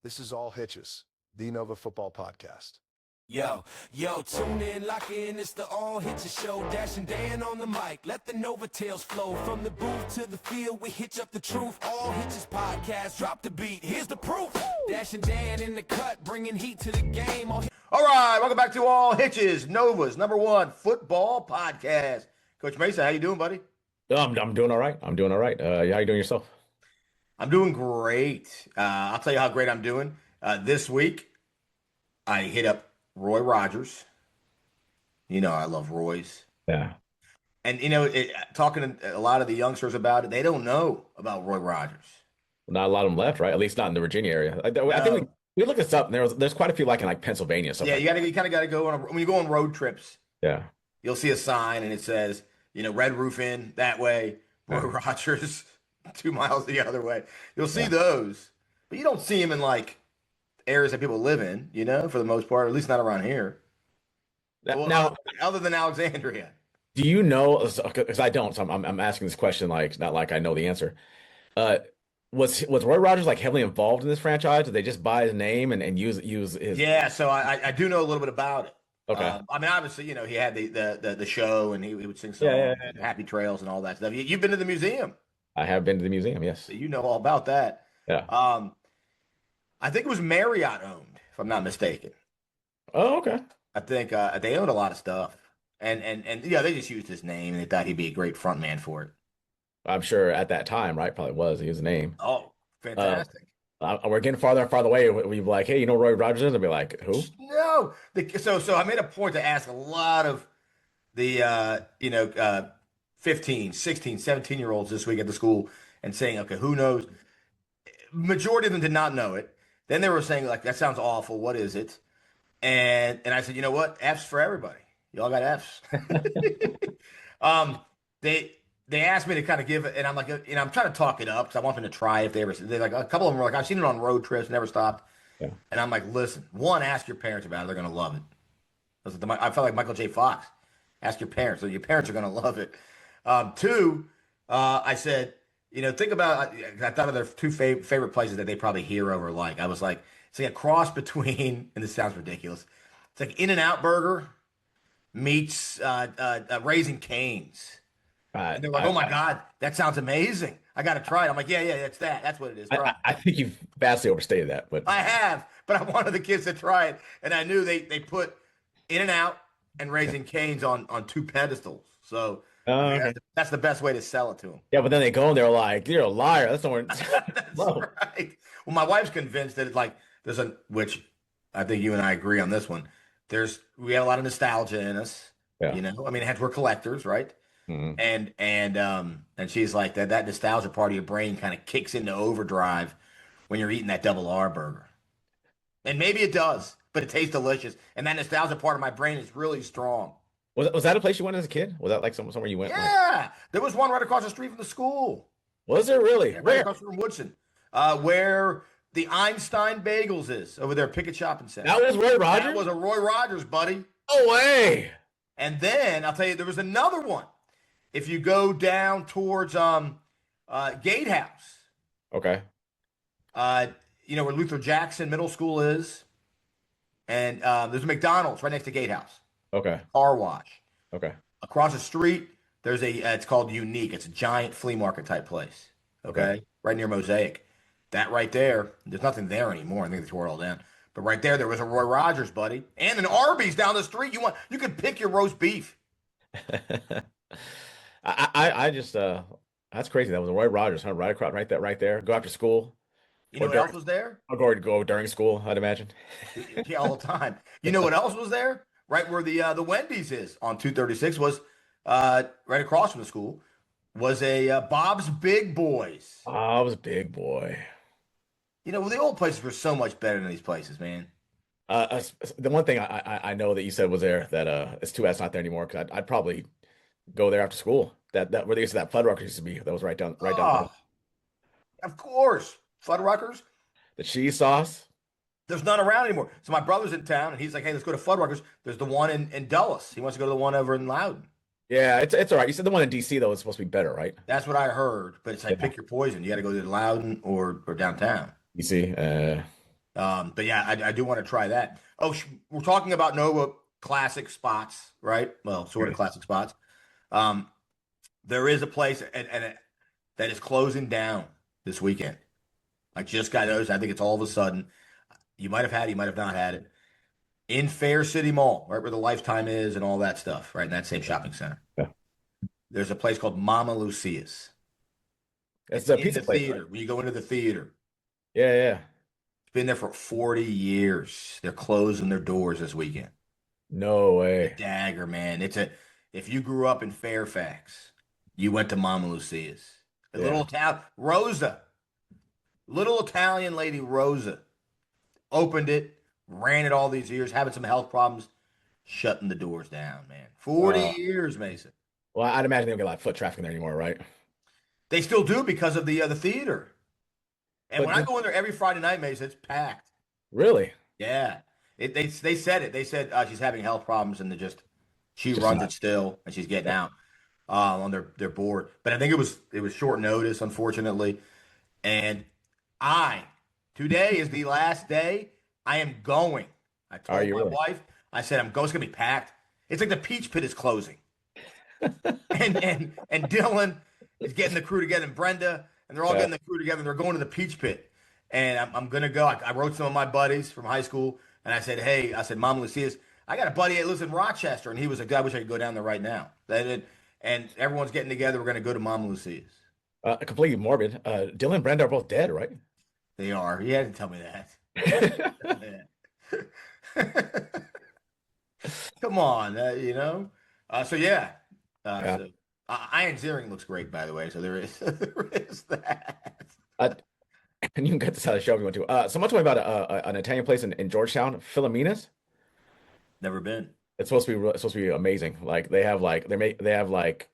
This is All Hitches, the Nova Football Podcast. Yo, tune in, lock in, it's the All Hitches show. Dash and Dan on the mic, let the Nova tales flow. From the booth to the field, we hitch up the truth. All Hitches podcast, drop the beat, here's the proof. Dash and Dan in the cut, bringing heat to the game. All right, welcome back to All Hitches, Nova's #1 football podcast. Coach Mason, how you doing, buddy? I'm doing all right. How you doing yourself? I'm doing great. I'll tell you how great I'm doing. This week, I hit up Roy Rogers. You know I love Roy's. Yeah. And, talking to a lot of the youngsters about it, they don't know about Roy Rogers. Not a lot of them left, right? At least not in the Virginia area. I think we looked this up, and there's quite a few like in Pennsylvania. Yeah, you kind of got to go when you go on road trips. Yeah. You'll see a sign, and it says, Red Roof Inn that way, Roy Rogers 2 miles the other way. You'll see those, but you don't see them in areas that people live in, for the most part, or at least not around here. Now, other than Alexandria. Do you know? Because I don't, so I'm asking this question not like I know the answer. Was Roy Rogers heavily involved in this franchise? Did they just buy his name and use his? Yeah, so I do know a little bit about it. Okay. Obviously, he had the show and he would sing songs, Happy Trails and all that stuff. You've been to the museum. I have been to the museum, yes. So you know all about that. Yeah. I think it was Marriott owned, if I'm not mistaken. Oh, okay. I think they owned a lot of stuff, and they just used his name and they thought he'd be a great front man for it. I'm sure at that time, right? Probably was his name. Oh, fantastic. We're getting farther and farther away. We'd be like, hey, Roy Rogers is? I'd be like, who? No. So I made a point to ask a lot of the 15, 16, 17-year-olds this week at the school and saying, okay, who knows? Majority of them did not know it. Then they were saying, that sounds awful. What is it? And I said, you know what? F's for everybody. Y'all got F's. They asked me to kind of give it, and I'm like, I'm trying to talk it up because I want them to try if they ever. They're like, a couple of them were like, I've seen it on road trips, never stopped. Yeah. And I'm like, listen, one, ask your parents about it. They're going to love it. I felt like Michael J. Fox. Ask your parents. So your parents are going to love it. Two, I said, think about, I thought of their two favorite places that they probably hear over like. I was like, it's like a cross between, and this sounds ridiculous, it's like In-N-Out Burger meets Raising Cane's. And they're like, oh my God, that sounds amazing. I got to try it. I'm like, yeah, it's that. That's what it is. I think you've vastly overstated that. But I have, but I wanted the kids to try it. And I knew they put In-N-Out and Raising Cane's on two pedestals. So that's the best way to sell it to them. Yeah, but then they go and they're like, you're a liar. That's not where That's right. Well, my wife's convinced that it's which I think you and I agree on this one. We had a lot of nostalgia in us. Yeah. We're collectors, right? Mm-hmm. And she's like that nostalgia part of your brain kind of kicks into overdrive when you're eating that double R burger. And maybe it does, but it tastes delicious. And that nostalgia part of my brain is really strong. Was that a place you went as a kid? Was that somewhere you went? Yeah, there was one right across the street from the school. Was there really? Yeah, right across from Woodson, where the Einstein Bagels is over there, Pickett Shopping Center. That was Roy Rogers? That was a Roy Rogers, buddy. No way. And then I'll tell you, there was another one. If you go down towards Gatehouse. Okay. Where Luther Jackson Middle School is. And there's a McDonald's right next to Gatehouse. Okay. Car wash. Okay. Across the street, there's it's called Unique. It's a giant flea market type place. Okay. Right near Mosaic. That right there, there's nothing there anymore. I think they tore it all down. But right there was a Roy Rogers, buddy. And an Arby's down the street. You could pick your roast beef. I just that's crazy. That was a Roy Rogers, huh? Right there. Go after school. You know what else was there? I'll go during school, I'd imagine. Yeah, all the time. You know what else was there? Right where the Wendy's is on 236 was right across from the school was a Bob's Big Boys. Bob's Big Boy. The old places were so much better than these places, man. The one thing I know that you said was there that it's too bad it's not there anymore because I'd probably go there after school. That where they used to that Fuddruckers used to be. That was right down. Of course, Fuddruckers. The cheese sauce. There's none around anymore. So my brother's in town, and he's like, "Hey, let's go to Fuddruckers." There's the one in Dulles. He wants to go to the one over in Loudon. Yeah, it's all right. You said the one in DC though is supposed to be better, right? That's what I heard, but it's like pick your poison. You got to go to Loudon or downtown. DC. But yeah, I do want to try that. Oh, we're talking about Nova classic spots, right? Well, sort of classic spots. There is a place that is closing down this weekend. I just got noticed. I think it's all of a sudden. You might have had it, you might have not had it. In Fair City Mall, right where the Lifetime is and all that stuff, right in that same shopping center. Yeah. There's a place called Mama Lucia's. It's It's a in pizza the place, theater. right? When you go into the theater, Yeah, yeah. it's been there for 40 years. They're closing their doors this weekend. No The way. Dagger, man. If you grew up in Fairfax, you went to Mama Lucia's. A Yeah. Little Italian lady Rosa opened it, ran it all these years, having some health problems, shutting the doors down, man. 40 years, Mason. Well, I'd imagine they don't get a lot of foot traffic in there anymore, right? They still do because of the theater. And But when I go in there every Friday night, Mason, it's packed. really? Yeah. They said it. They said she's having health problems and she Just runs not. it still and she's getting out on their board. But I think it was short notice, unfortunately. And today is the last day. I am going. I Are told you my really? wife, I said I'm going. It's gonna be packed. It's like the Peach Pit is closing. and Dylan is getting the crew together, and Brenda, and they're all Yeah. getting the crew together, and they're going to the Peach Pit. And I'm gonna go. I wrote some of my buddies from high school, and I said, hey, Mama Lucia's, I got a buddy that lives in Rochester, and he was a guy. I wish I could go down there right now. And everyone's getting together. We're gonna go to Mama Lucia's. Completely morbid. Dylan and Brenda are both dead, right? They are. He had to tell me that. Come on, So yeah. Yeah. So, Iron Ziering looks great, by the way. So there is that. And you can get this out of the show if you want to. Someone told me about an Italian place in Georgetown, Filomena's. Never been. It's supposed to be amazing. Like they make like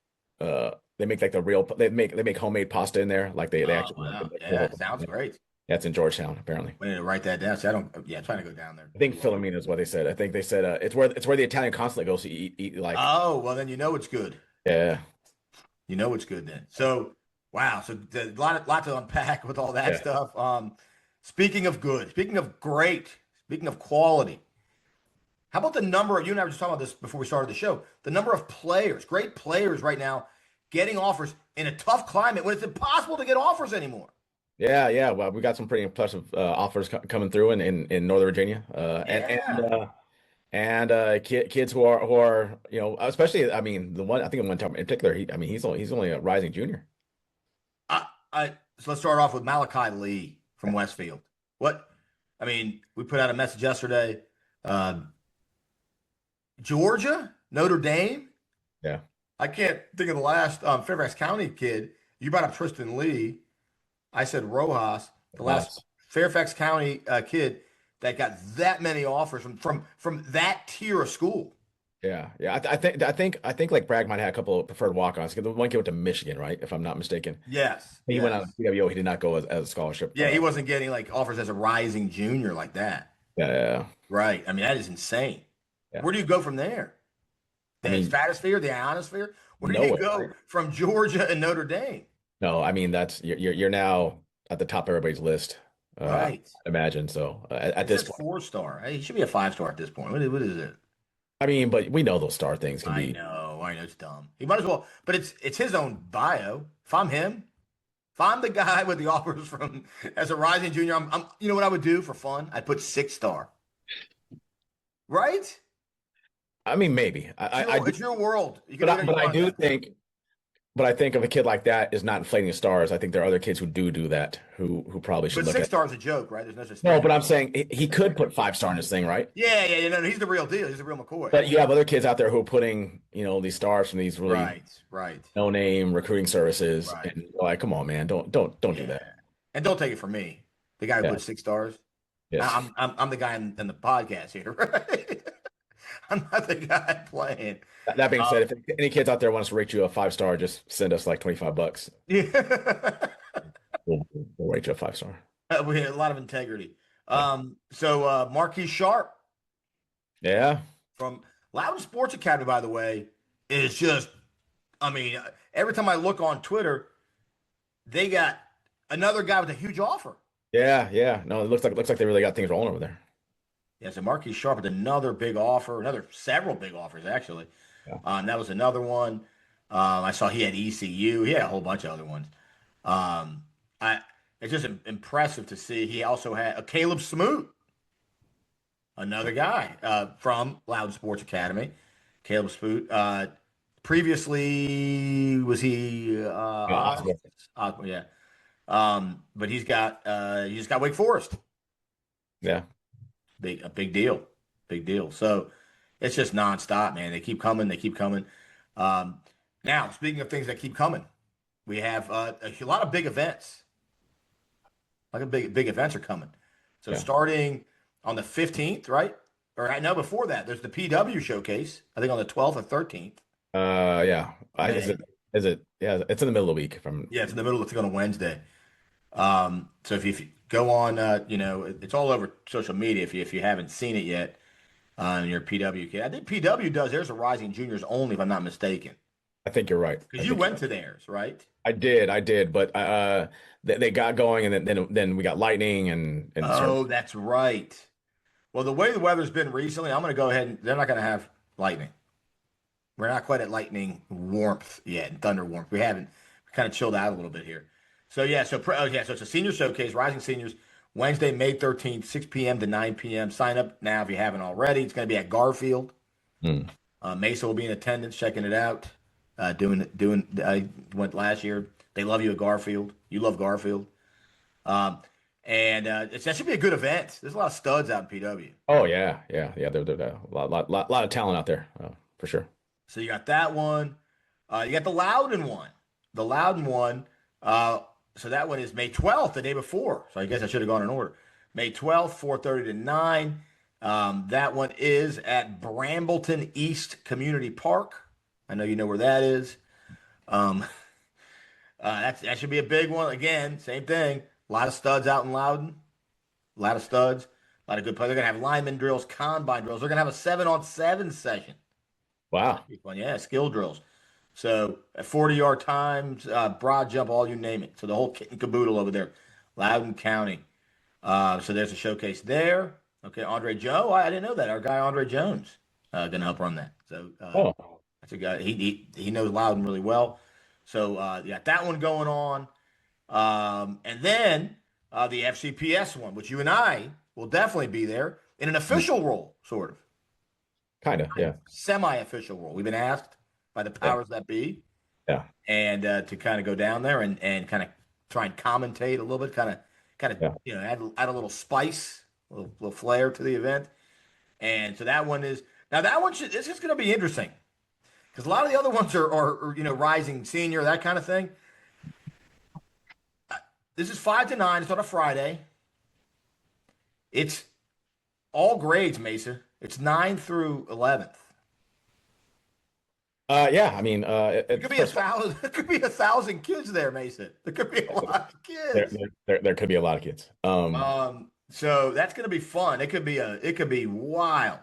they make homemade pasta in there. Like they actually Wow. Yeah, sounds great. That's in Georgetown apparently. We need to write that down. See, I'm trying to go down there. I think Filomena is what they said. I think they said it's where the Italian consulate goes to eat like. Oh, well, then you know it's good. Yeah. You know it's good then. So, wow. So a lot to unpack with all that stuff. Speaking of good, speaking of great, speaking of quality, how about the number of, you and I were just talking about this before we started the show, the number of players, great players right now getting offers in a tough climate when it's impossible to get offers anymore. Yeah. Well, we got some pretty impressive offers coming through in Northern Virginia, and kids who are especially I mean the one time in particular he's only a rising junior. So let's start off with Malachi Lee from Westfield. We put out a message yesterday. Georgia, Notre Dame. Yeah. I can't think of the last Fairfax County kid. You brought up Tristan Lee. I said Rojas, the last Fairfax County kid that got that many offers from that tier of school. Yeah. I think like Bragg might have had a couple of preferred walk-ons. The one kid went to Michigan, right? If I'm not mistaken. Yes. He went on CWO. He did not go as a scholarship. Yeah, he wasn't getting like offers as a rising junior like that. Yeah. Right. I mean, that is insane. Yeah. Where do you go from there? The stratosphere, the ionosphere? Where do you go from Georgia and Notre Dame? No, I mean that's you're now at the top of everybody's list. Right. I imagine so. At this point, 4-star. He should be a 5-star at this point. What is it? I mean, but we know those star things can be. I know it's dumb. He might as well, but it's his own bio. If I'm him, if I'm the guy with the offers from as a rising junior, I'm you know what I would do for fun? I'd put 6-star. Right? I mean, maybe. It's your world. But I think of a kid like that is not inflating the stars. I think there are other kids who do that who probably should but look 6-star is a joke, right? There's no such thing. No, but I'm saying he could put 5-star in this thing, right? Yeah. He's the real deal. He's the real McCoy. But you have other kids out there who are putting, these stars from these really right. no name recruiting services. Right. And you're like, come on, man, don't do that. And don't take it from me, the guy who put 6 stars. Yes. I'm the guy in the podcast here, right? I'm not the guy playing. That being said, if any kids out there want us to rate you a 5-star, just send us like $25. Yeah. We'll rate you a 5-star. We had a lot of integrity. So Marquise Sharp. Yeah. From Loudon Sports Academy, by the way, is just, every time I look on Twitter, they got another guy with a huge offer. Yeah, yeah. No, it looks like they really got things rolling over there. Yeah, so Marquise Sharp with another big offer, another several big offers actually. Yeah. That was another one. I saw he had ECU. He had a whole bunch of other ones. Um, I it's just impressive to see. He also had a Caleb Smoot, another guy from Loud Sports Academy. Caleb Smoot. Previously, was he Osborne. Osborne, yeah. But he's got Wake Forest. Yeah. A big deal, big deal. So it's just nonstop, man. They keep coming, they keep coming. Um, Now, speaking of things that keep coming, we have a lot of big events. Like a big events are coming. So Yeah. starting on the 15th, right? Or I know before that, there's the PW showcase. I think on the 12th or 13th. Yeah. Is it? Yeah, it's in the middle of the week from. Yeah, it's in the middle. It's on a Wednesday. So if you go on, it's all over social media. If you haven't seen it yet, and you're a PW kid, I think PW does. There's a Rising Juniors only, if I'm not mistaken. I think you're right. Because you went to theirs, right? I did, but they got going, and then we got lightning and Oh, that's right. Well, the way the weather's been recently, I'm going to go ahead and they're not going to have lightning. We're not quite at lightning warmth yet, thunder warmth. We haven't. We kind of chilled out a little bit here. So yeah, so it's a senior showcase, Rising Seniors, Wednesday, May 13th, 6 p.m. to 9 p.m. Sign up now if you haven't already. It's going to be at Garfield. Mm. Mesa will be in attendance, checking it out. I went last year. They love you at Garfield. You love Garfield. That should be a good event. There's a lot of studs out in PW. Oh yeah, yeah, yeah. There's a lot of talent out there, for sure. So you got that one. You got the Loudon one. The Loudon one. So that one is May 12th, the day before. So I guess I should have gone in order. May 12th, 4:30 to 9. That one is at Brambleton East Community Park. I know you know where that is. That should be a big one. Again, same thing. A lot of studs out in Loudon. A lot of studs. A lot of good players. They're going to have lineman drills, combine drills. They're going to have a 7-on-7 session. Wow. Fun. Yeah, skill drills. So at 40-yard times, broad jump, all you name it. So the whole kit and caboodle over there, Loudoun County. So there's a showcase there. Okay, Andre Joe. I didn't know that. Our guy Andre Jones going to help run that. So that's a guy. He knows Loudoun really well. So you got that one going on. And then the FCPS one, which you and I will definitely be there in an official role, sort of. Kind of, yeah. Semi-official role. We've been asked by the powers that be. Yeah. And to kind of go down there and kind of try and commentate a little bit, kind of add a little spice, a little flair to the event. And so that one is it's just going to be interesting because a lot of the other ones are rising senior, that kind of thing. This is 5 to 9. It's on a Friday. It's all grades, Mesa. It's 9 through 11th. Yeah, I mean, it could be 1,000. It could be 1,000 kids there, Mesa. There could be a lot of kids. There could be a lot of kids. So that's going to be fun. It could be wild.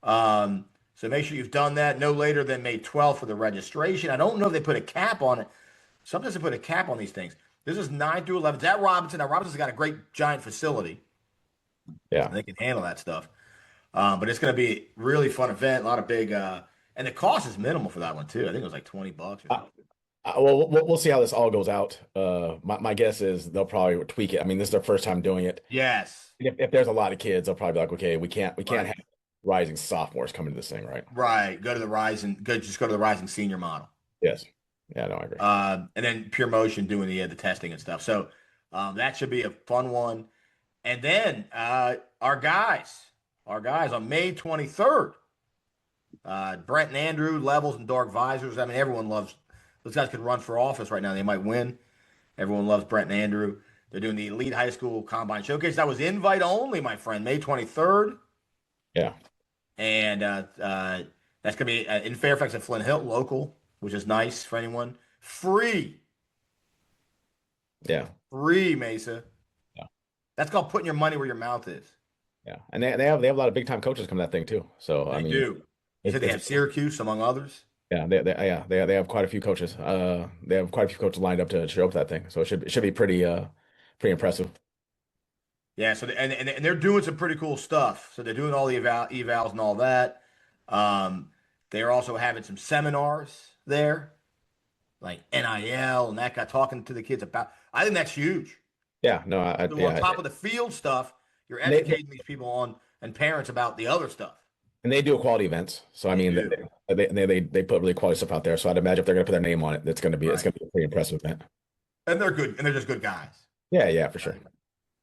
So make sure you've done that no later than May 12th for the registration. I don't know if they put a cap on it. Sometimes they put a cap on these things. This is 9 through 11. It's at Robinson. Now Robinson's got a great giant facility. Yeah, they can handle that stuff. But it's going to be a really fun event. A lot of big, and the cost is minimal for that one too. I think it was like $20 or something. Well, we'll see how this all goes out. My guess is they'll probably tweak it. I mean, this is their first time doing it. Yes. If there's a lot of kids, they'll probably be like, okay, we can't have rising sophomores coming to this thing, right? Right. Just go to the rising senior model. Yes. Yeah, no, I agree. And then Pure Motion doing the testing and stuff. So that should be a fun one. And then our guys on May 23rd, Brent and Andrew, Levels and Dark Visors. I mean, everyone loves those guys. Could run for office right now. They might win. Everyone loves Brent and Andrew. They're doing the Elite High School Combine Showcase. That was invite only, my friend, May 23rd. Yeah. And that's going to be in Fairfax at Flint Hill, local, which is nice for anyone. Free. Yeah. Free, Mesa. Yeah. That's called putting your money where your mouth is. Yeah. And they have a lot of big time coaches come to that thing too. So they do. You said they have Syracuse among others. Yeah, they have quite a few coaches. They have quite a few coaches lined up to show up to that thing. So it should be pretty impressive. Yeah, so and they're doing some pretty cool stuff. So they're doing all the evals and all that. They're also having some seminars there, like NIL and that guy talking to the kids about. I think that's huge. Yeah, no, So on yeah, top of the field stuff, you're and they, educating these people on and parents about the other stuff. and they do quality events. So I They mean, do. they put really quality stuff out there. So I'd imagine if they're going to put their name on it, it's going to be Right. a pretty impressive event. And they're good, and they're just good guys. Yeah, for sure.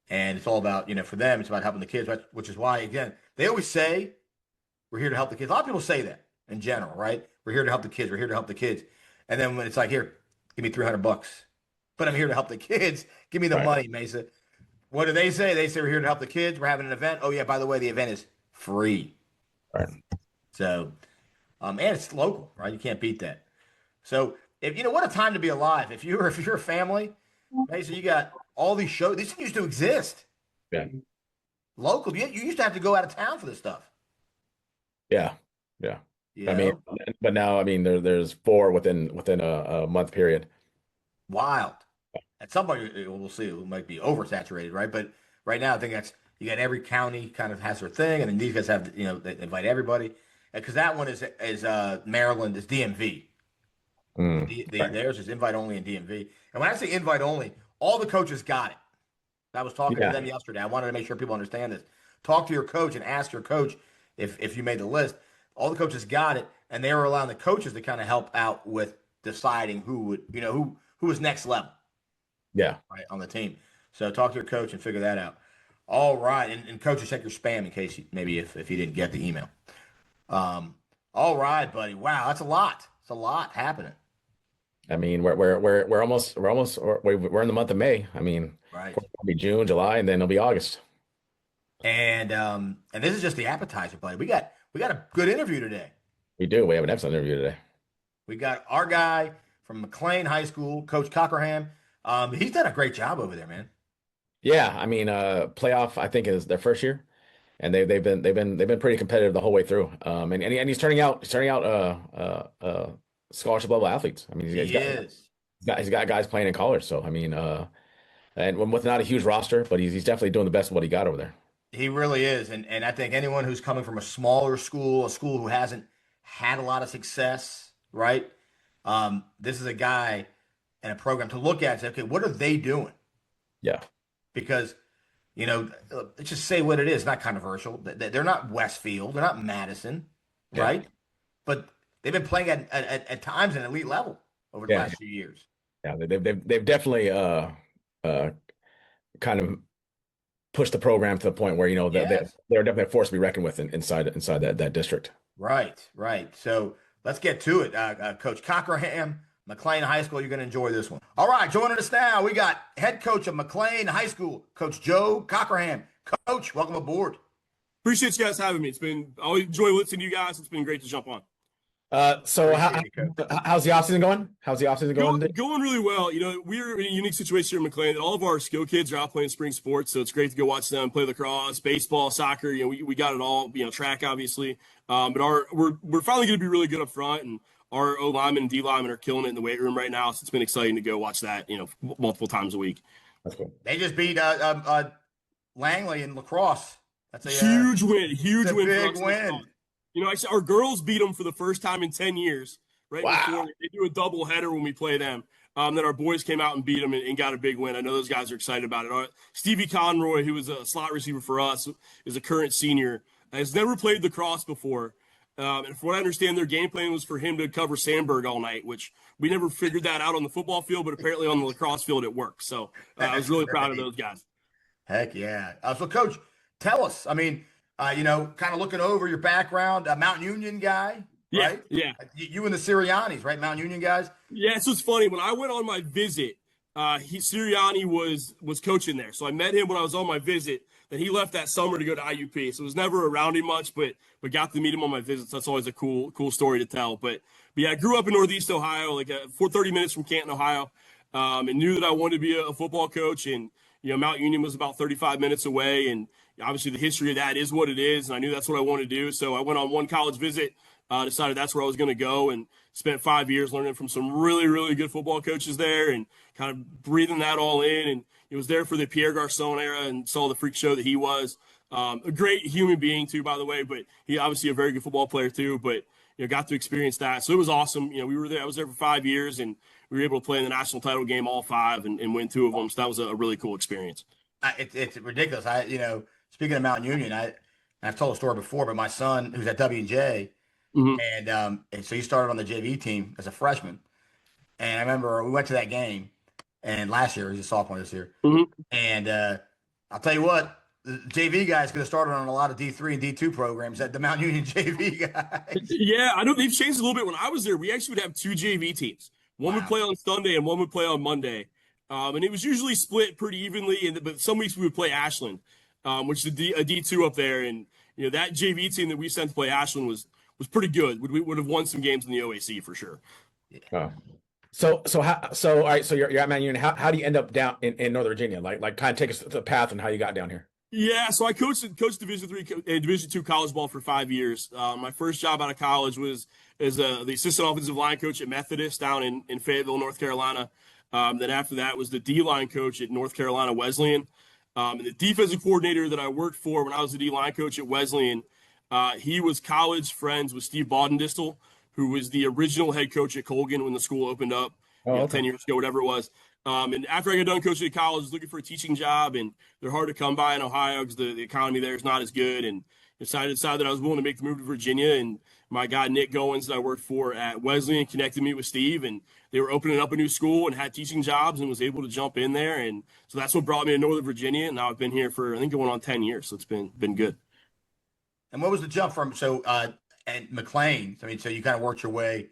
And it's all about, for them, it's about helping the kids, which is why, again, they always say, we're here to help the kids. A lot of people say that in general, right? We're here to help the kids. We're here to help the kids. And then when it's like, here, give me $300, but I'm here to help the kids. Give me the money, Mesa. What do they say? They say, we're here to help the kids. We're having an event. Oh, yeah, by the way, the event is free. Right. So, and it's local, right? You can't beat that. So, what a time to be alive. If you're a family, Mesa, you got all these shows. These used to exist. Yeah. Local. You used to have to go out of town for this stuff. Yeah. I mean, but now, I mean, there's 4 within a month period. Wild. At some point, we'll see. It might be oversaturated, right? But right now, I think you got every county kind of has their thing, and then these guys have, they invite everybody. Because that one is Maryland is DMV. Theirs is invite only in DMV. And when I say invite only, all the coaches got it. I was talking to them yesterday. I wanted to make sure people understand this. Talk to your coach and ask your coach if you made the list. All the coaches got it, and they were allowing the coaches to kind of help out with deciding who would, who was next level. Yeah. Right, on the team. So talk to your coach and figure that out. All right. And coaches, check your spam in case if you didn't get the email. All right, buddy. Wow, that's a lot. It's a lot happening. I mean, we're in the month of May. I mean, right. It'll be June, July, and then it'll be August. And this is just the appetizer, buddy. We got a good interview today. We do. We have an excellent interview today. We got our guy from McLean High School, Coach Cockerham. He's done a great job over there, man. Yeah, I mean, playoff I think is their first year, and they've been pretty competitive the whole way through. And he's turning out scholarship level athletes. I mean, he's got guys playing in college. So I mean, and with not a huge roster, but he's definitely doing the best of what he got over there. He really is, and I think anyone who's coming from a smaller school, a school who hasn't had a lot of success, right? This is a guy and a program to look at and say, okay, what are they doing? Yeah. Because, let's just say what it is. It's not controversial. They're not Westfield. They're not Madison, right? But they've been playing at times an elite level over the last few years. Yeah, they've definitely kind of pushed the program to the point where they're definitely a force to be reckoned with inside that district. Right. So let's get to it. Coach Cockerham, McLean High School, you're going to enjoy this one. All right, joining us now, we got head coach of McLean High School, Coach Joe Cockerham. Coach, welcome aboard. Appreciate you guys having me. I always enjoy listening to you guys. It's been great to jump on. So how's the offseason going? Going really well. We're in a unique situation here in McLean that all of our skill kids are out playing spring sports, so it's great to go watch them play lacrosse, baseball, soccer. We got it all. Track obviously, but we're finally going to be really good up front, and our O linemen and D linemen are killing it in the weight room right now. So it's been exciting to go watch that. Multiple times a week. That's cool. They just beat Langley in lacrosse. That's a huge win. Huge win. Big win. Our girls beat them for the first time in 10 years. Right before they do a double header when we play them. Then our boys came out and beat them and got a big win. I know those guys are excited about it. Stevie Conroy, who was a slot receiver for us, is a current senior. Has never played lacrosse before. And from what I understand, their game plan was for him to cover Sandberg all night, which we never figured that out on the football field, but apparently on the lacrosse field it worked. So I was really proud of those guys. Heck yeah. So, Coach, tell us, kind of looking over your background, Mount Union guy, right? Yeah. You and the Siriannis, right? Mount Union guys? Yeah, so it's funny. When I went on my visit, Sirianni was coaching there. So I met him when I was on my visit. Then he left that summer to go to IUP. So it was never around him much, but got to meet him on my visits. That's always a cool story to tell. But yeah, I grew up in Northeast Ohio, like 30 minutes from Canton, Ohio, and knew that I wanted to be a football coach. And, Mount Union was about 35 minutes away. And obviously the history of that is what it is. And I knew that's what I wanted to do. So I went on one college visit, decided that's where I was going to go, and spent 5 years learning from some really, really good football coaches there, and kind of breathing that all in. And it was there for the Pierre Garçon era, and saw the freak show that he was. A great human being too, by the way, but he obviously a very good football player too. But got to experience that, so it was awesome. We were there. I was there for 5 years, and we were able to play in the national title game all five and win 2 of them. So that was a really cool experience. It's ridiculous. Speaking of Mount Union, I've told a story before, but my son, who's at W&J, and so he started on the JV team as a freshman. And I remember we went to that game, and last year, he's a sophomore this year. And I'll tell you what, the JV guys could have started on a lot of D3 and D2 programs at the Mount Union JV guys. Yeah, I know they've changed a little bit. When I was there, we actually would have 2 JV teams. One would play on Sunday and one would play on Monday. And it was usually split pretty evenly. But some weeks we would play Ashland, which is a D2 up there. And that JV team that we sent to play Ashland was pretty good. We would have won some games in the OAC for sure. Oh. So all right. So you're at Mount Union. How do you end up down in Northern Virginia? Like kind of take us to the path and how you got down here. Yeah, so I coached Division III and Division II college ball for 5 years. My first job out of college was as the assistant offensive line coach at Methodist down in Fayetteville, North Carolina. Then after that was the D-line coach at North Carolina Wesleyan. And the defensive coordinator that I worked for when I was the D-line coach at Wesleyan, he was college friends with Steve Baudendistel, who was the original head coach at Colgan when the school opened up 10 years ago, whatever it was. And after I got done coaching at college, I was looking for a teaching job, and they're hard to come by in Ohio because the economy there is not as good. And decided that I was willing to make the move to Virginia. And my guy, Nick Goins, that I worked for at Wesleyan, connected me with Steve, and they were opening up a new school and had teaching jobs and was able to jump in there. And so that's what brought me to Northern Virginia. And now I've been here for, I think, going on 10 years. So it's been good. And what was the jump from, at McLean? I mean, so you kind of worked your way.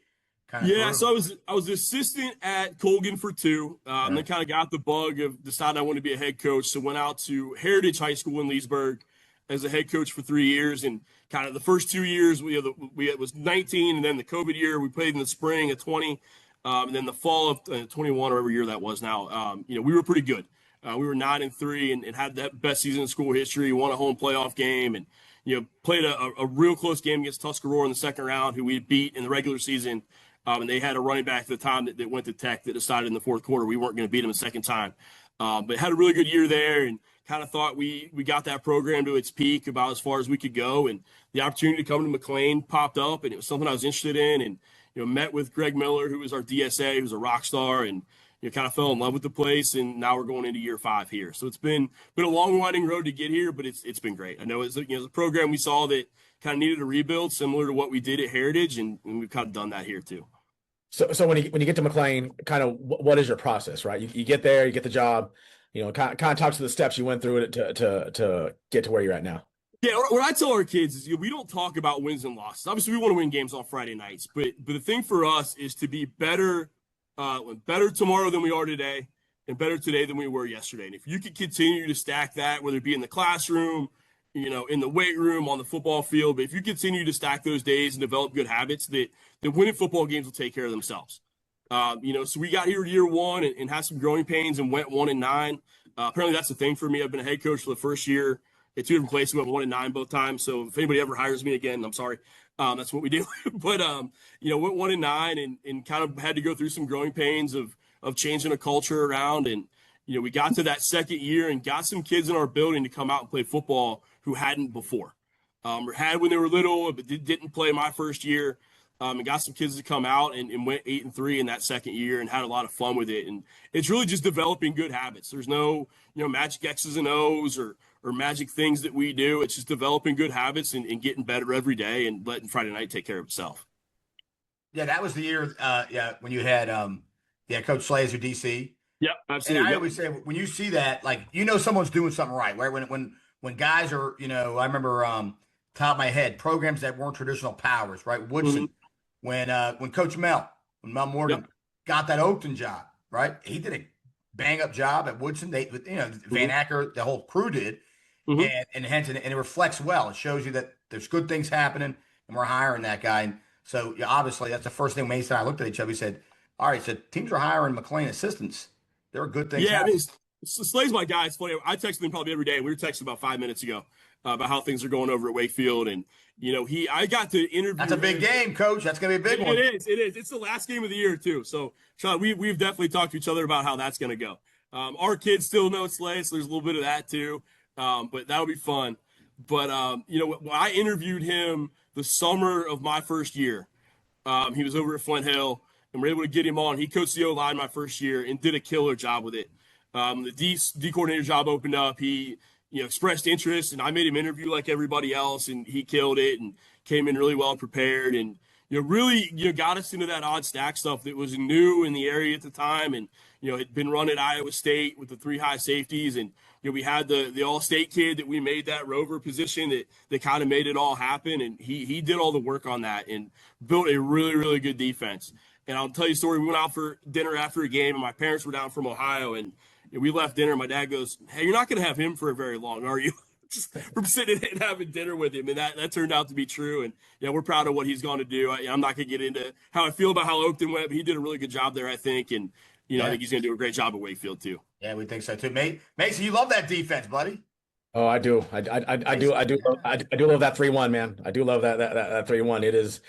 So I was assistant at Colgan for 2, and then kind of got the bug of deciding I wanted to be a head coach. So went out to Heritage High School in Leesburg as a head coach for 3 years, and kind of the first 2 years it was 19, and then the COVID year we played in the spring of 20, and then the fall of 21 or every year that was now. We were pretty good. We were 9-3 and had that best season in school history. Won a home playoff game, and played a real close game against Tuscarora in the second round, who we beat in the regular season. And they had a running back at the time that went to Tech that decided in the fourth quarter we weren't going to beat him a second time. But had a really good year there, and kind of thought we got that program to its peak about as far as we could go. And the opportunity to come to McLean popped up, and it was something I was interested in. And met with Greg Miller, who was our DSA, who's a rock star, and kind of fell in love with the place. And now we're going into year 5 here. So it's been a long, winding road to get here, but it's been great. I know it's a program we saw that kind of needed a rebuild, similar to what we did at Heritage, and we've kind of done that here too. So when you get to McLean, kind of what is your process, right? You get there, you get the job, kind of talk to the steps you went through to get to where you're at now. Yeah, what I tell our kids is we don't talk about wins and losses. Obviously, we want to win games on Friday nights, but the thing for us is to be better tomorrow than we are today, and better today than we were yesterday. And if you can continue to stack that, whether it be in the classroom, in the weight room, on the football field, but if you continue to stack those days and develop good habits, that winning football games will take care of themselves. So we got here year 1 and had some growing pains and went 1-9. Apparently that's the thing for me. I've been a head coach for the first year at 2 different places. We went 1-9 both times. So if anybody ever hires me again, I'm sorry. That's what we do. But, went 1-9 and kind of had to go through some growing pains of changing a culture around. And, we got to that second year and got some kids in our building to come out and play football who hadn't before, or had when they were little, but didn't play my first year. And got some kids to come out and went 8-3 in that second year and had a lot of fun with it. And it's really just developing good habits. There's no, magic X's and O's or magic things that we do. It's just developing good habits and getting better every day and letting Friday night take care of itself. Yeah, that was the year, when you had Coach Slay as your DC. Yep, absolutely. And I always say, when you see that, someone's doing something right? When guys are, I remember top of my head, programs that weren't traditional powers, right? Woodson, when Coach Mel Morgan got that Oakton job, right? He did a bang-up job at Woodson. Van Acker, the whole crew did, and hence, and it reflects well. It shows you that there's good things happening, and we're hiring that guy. And so, obviously, that's the first thing Mason and I looked at each other. We said, all right, so teams are hiring McLean assistants. There are good things happening. Slay's my guy. It's funny. I text him probably every day. We were texting about 5 minutes ago. about how things are going over at Wakefield. And, I got to interview. That's a big game, Coach. That's going to be a big one. It is. It's the last game of the year, too. So, Sean, we've definitely talked to each other about how that's going to go. Our kids still know Slay, so there's a little bit of that, too. But that'll be fun. But, when I interviewed him the summer of my first year, he was over at Flint Hill, and we're able to get him on. He coached the O-line my first year and did a killer job with it. The D coordinator job opened up. He expressed interest, and I made him interview like everybody else, and he killed it and came in really well prepared, and really got us into that odd stack stuff that was new in the area at the time, and had been run at Iowa State with the 3 high safeties, and we had the all-state kid that we made that rover position that kind of made it all happen, and he did all the work on that and built a really, really good defense. And I'll tell you a story. We went out for dinner after a game, and my parents were down from Ohio, and we left dinner. My dad goes, "Hey, you're not going to have him for very long, are you?" Just from sitting and having dinner with him, and that turned out to be true. And we're proud of what he's going to do. I'm not going to get into how I feel about how Oakton went, but he did a really good job there, I think. And I think he's going to do a great job at Wakefield too. Yeah, we think so too. Mason, you love that defense, buddy. Oh, I do. I do love that 3-1, man. I do love that 3-1. It is.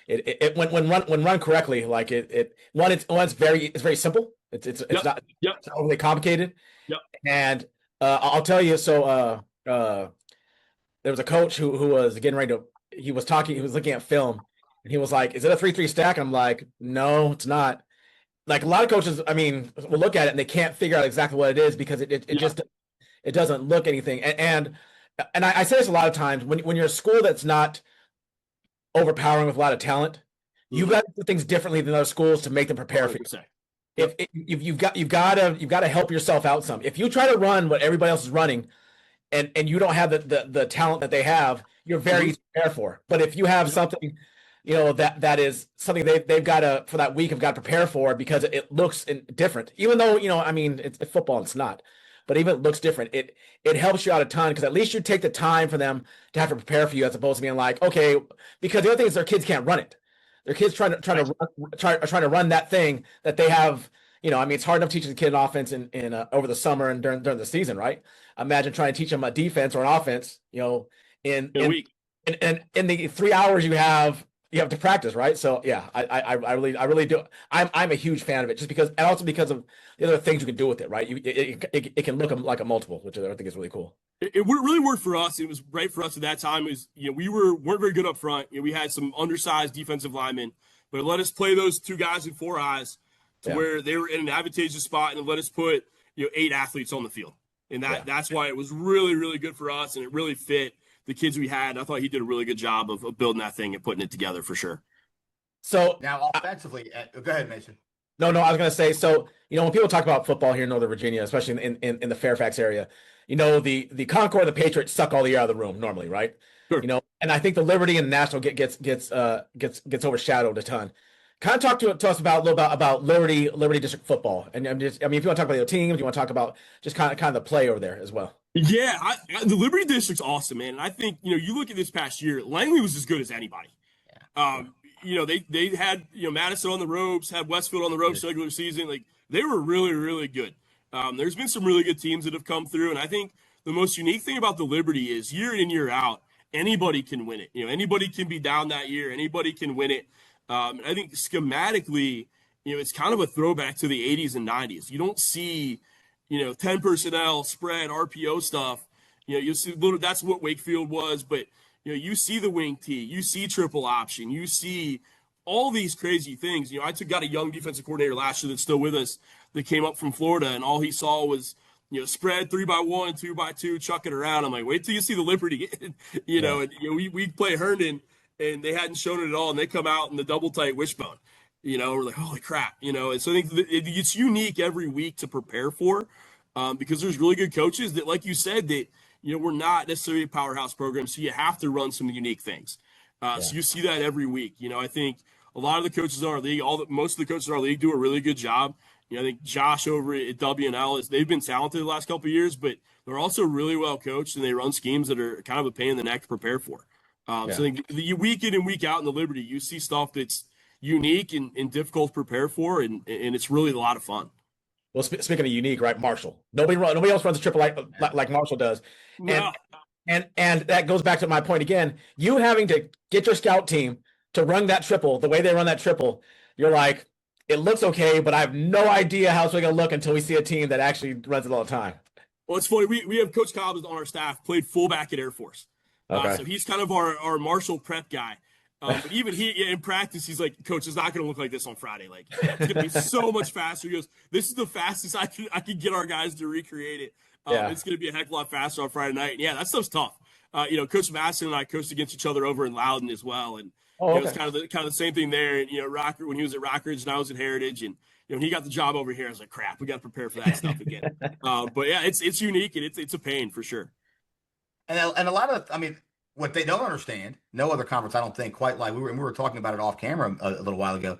It when run correctly, like it's very simple. It's not overly complicated. Yep. And I'll tell you, so there was a coach who was getting ready to. He was looking at film, and he was like, "Is it a 3-3 stack?" And I'm like, "No, it's not." Like a lot of coaches, I mean, will look at it and they can't figure out exactly what it is because it just doesn't look anything. And I say this a lot of times when you're a school that's not overpowering with a lot of talent, you've got to do things differently than other schools to make them prepare for you. If you've got to help yourself out some. If you try to run what everybody else is running, and you don't have the talent that they have, you're very easy to prepare for. But if you have something, that is something they've got to for that week have got to prepare for because it looks different. Even though I mean it's football, and it's not. But even it looks different. It helps you out a ton because at least you take the time for them to have to prepare for you as opposed to being like, okay, because the other thing is their kids can't run it. Their kids trying to run that thing that they have. I mean, it's hard enough teaching a kid an offense in over the summer and during the season, right? Imagine trying to teach them a defense or an offense, in a week. In the 3 hours you have to practice, right? So yeah, I really do. I'm a huge fan of it just because, and also because of the other things you can do with it, right? It can look like a multiple, which I think is really cool. It really worked for us. It was right for us at that time. We weren't very good up front. We had some undersized defensive linemen, but it let us play those 2 guys in 4 eyes to where they were in an advantageous spot, and it let us put 8 athletes on the field, and that's why it was really, really good for us, and it really fit the kids we had. I thought he did a really good job of building that thing and putting it together for sure. So now offensively, go ahead, Mason. No, I was going to say, so, when people talk about football here in Northern Virginia, especially in the Fairfax area, the Concord, the Patriots suck all the air out of the room normally, right? Sure. And I think the Liberty and the National gets overshadowed a ton. Kind of talk to us about a little about Liberty District football. And if you want to talk about your teams, you want to talk about just kind of the play over there as well. Yeah, the Liberty District's awesome, man. And I think, you look at this past year, Langley was as good as anybody. Yeah. They had, Madison on the ropes, had Westfield on the ropes regular season. Like, they were really, really good. There's been some really good teams that have come through. And I think the most unique thing about the Liberty is year in, year out, anybody can win it. Anybody can be down that year. Anybody can win it. And I think schematically, it's kind of a throwback to the 80s and 90s. You don't see, 10 personnel, spread, RPO stuff. You see that's what Wakefield was, but you see the wing tee, you see triple option, you see all these crazy things. I got a young defensive coordinator last year that's still with us that came up from Florida, and all he saw was spread 3x1, 2x2, chuck it around. I'm like, wait till you see the Liberty, and we play Herndon, and they hadn't shown it at all, and they come out in the double tight wishbone. We're like, holy crap, and so I think it's unique every week to prepare for, because there's really good coaches that, like you said, that we're not necessarily a powerhouse program, so you have to run some unique things. So you see that every week. I think a lot of the coaches in our league, most of the coaches in our league do a really good job. I think Josh over at W&L they've been talented the last couple of years, but they're also really well coached, and they run schemes that are kind of a pain in the neck to prepare for. So I think the week in and week out in the Liberty, you see stuff that's unique and difficult to prepare for, and it's really a lot of fun. Well, speaking of unique, right? Marshall. Nobody else runs a triple like Marshall does. No. And that goes back to my point again. You having to get your scout team to run that triple the way they run that triple, you're like, it looks okay, but I have no idea how it's going to look until we see a team that actually runs it all the time. Well, it's funny. We have Coach Cobb on our staff, played fullback at Air Force. Okay. So he's kind of our Marshall prep guy. But even he, in practice, he's like, Coach, it's not going to look like this on Friday. Like, it's going to be so much faster. He goes, this is the fastest I can get our guys to recreate it. It's going to be a heck of a lot faster on Friday night. And yeah, that stuff's tough. Coach Masson and I coached against each other over in Loudon as well. And it's kind of the same thing there. And, Rocker, when he was at Rockridge and I was at Heritage, and when he got the job over here, I was like, crap, we got to prepare for that stuff again. But yeah, it's unique and it's a pain for sure. And a lot of, what they don't understand, no other conference, I don't think, quite like we were talking about it off camera a little while ago,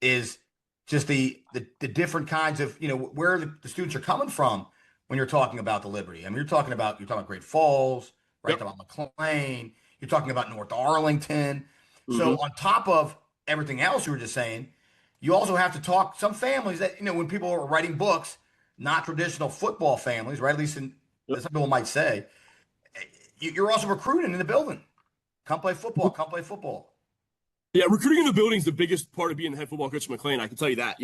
is just the different kinds of, where the students are coming from when you're talking about the Liberty. You're talking about Great Falls, right? Yep. You're talking about McLean. You're talking about North Arlington. Mm-hmm. So on top of everything else you were just saying, you also have to talk some families that, when people are writing books, not traditional football families, right? At least some people might say, you're also recruiting in the building. Come play football. Come play football. Yeah, recruiting in the building is the biggest part of being the head football coach at McLean. I can tell you that.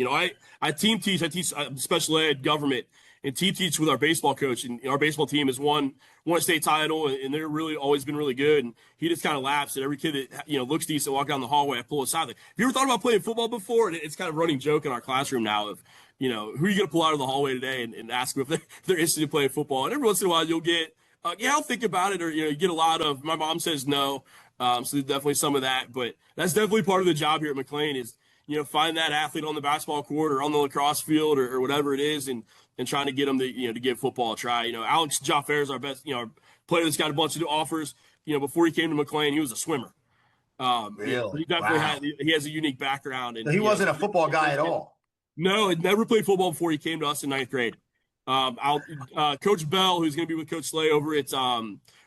I team teach. I teach special ed, government, and team teach with our baseball coach. And our baseball team has won a state title, and they're really always been really good. And he just kind of laughs at every kid that looks decent, walk down the hallway. I pull aside. Like, have you ever thought about playing football before? And it's kind of a running joke in our classroom now of who are you going to pull out of the hallway today and ask them if they're interested in playing football. And every once in a while you'll get. I'll think about it, or you get a lot of. My mom says no, so there's definitely some of that. But that's definitely part of the job here at McLean is find that athlete on the basketball court or on the lacrosse field or whatever it is, and trying to get them to give football a try. Alex Jaffer is our best player that's got a bunch of offers. Before he came to McLean, he was a swimmer. Really? He definitely he has a unique background, and so he wasn't a football guy at all. No, he never played football before he came to us in 9th grade. Coach Bell, who's going to be with Coach Slay over at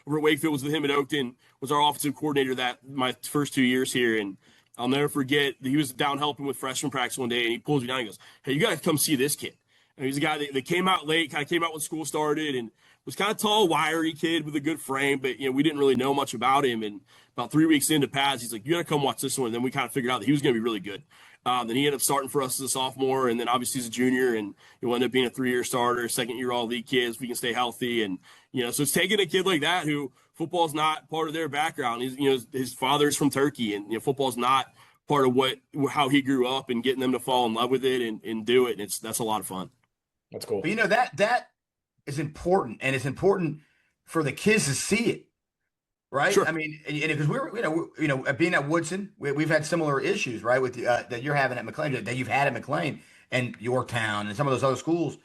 Wakefield, was with him at Oakton, was our offensive coordinator my first 2 years here. And I'll never forget that he was down helping with freshman practice one day, and he pulls me down and goes, "Hey, you got to come see this kid." And he's a guy that came out late, kind of came out when school started, and was kind of tall, wiry kid with a good frame, but we didn't really know much about him. And about 3 weeks into pads, he's like, "You got to come watch this one." And then we kind of figured out that he was going to be really good. Then he ended up starting for us as a sophomore, and then obviously as a junior, and he'll end up being a 3-year starter, second-year all-league kid if we can stay healthy. And so it's taking a kid like that who football's not part of their background. His father's from Turkey, and football's not part of how he grew up, and getting them to fall in love with it and do it. And that's a lot of fun. That's cool. But that is important, and it's important for the kids to see it. Right. Sure. Because we're, being at Woodson, we've had similar issues, right? With that you're having at McLean, that you've had at McLean and Yorktown and some of those other schools.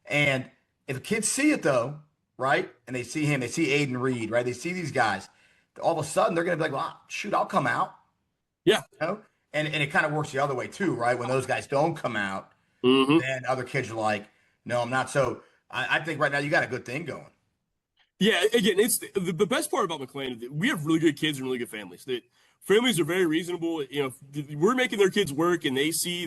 And if kids see it though, right, and they see him, they see Aiden Reed, right, they see these guys, all of a sudden they're going to be like, "Well, shoot, I'll come out." Yeah. And it kind of works the other way too, right? When those guys don't come out, then other kids are like, "No, I'm not." So I think right now you got a good thing going. Yeah, again, it's the best part about McLean is that we have really good kids and really good families. That families are very reasonable. We're making their kids work, and they see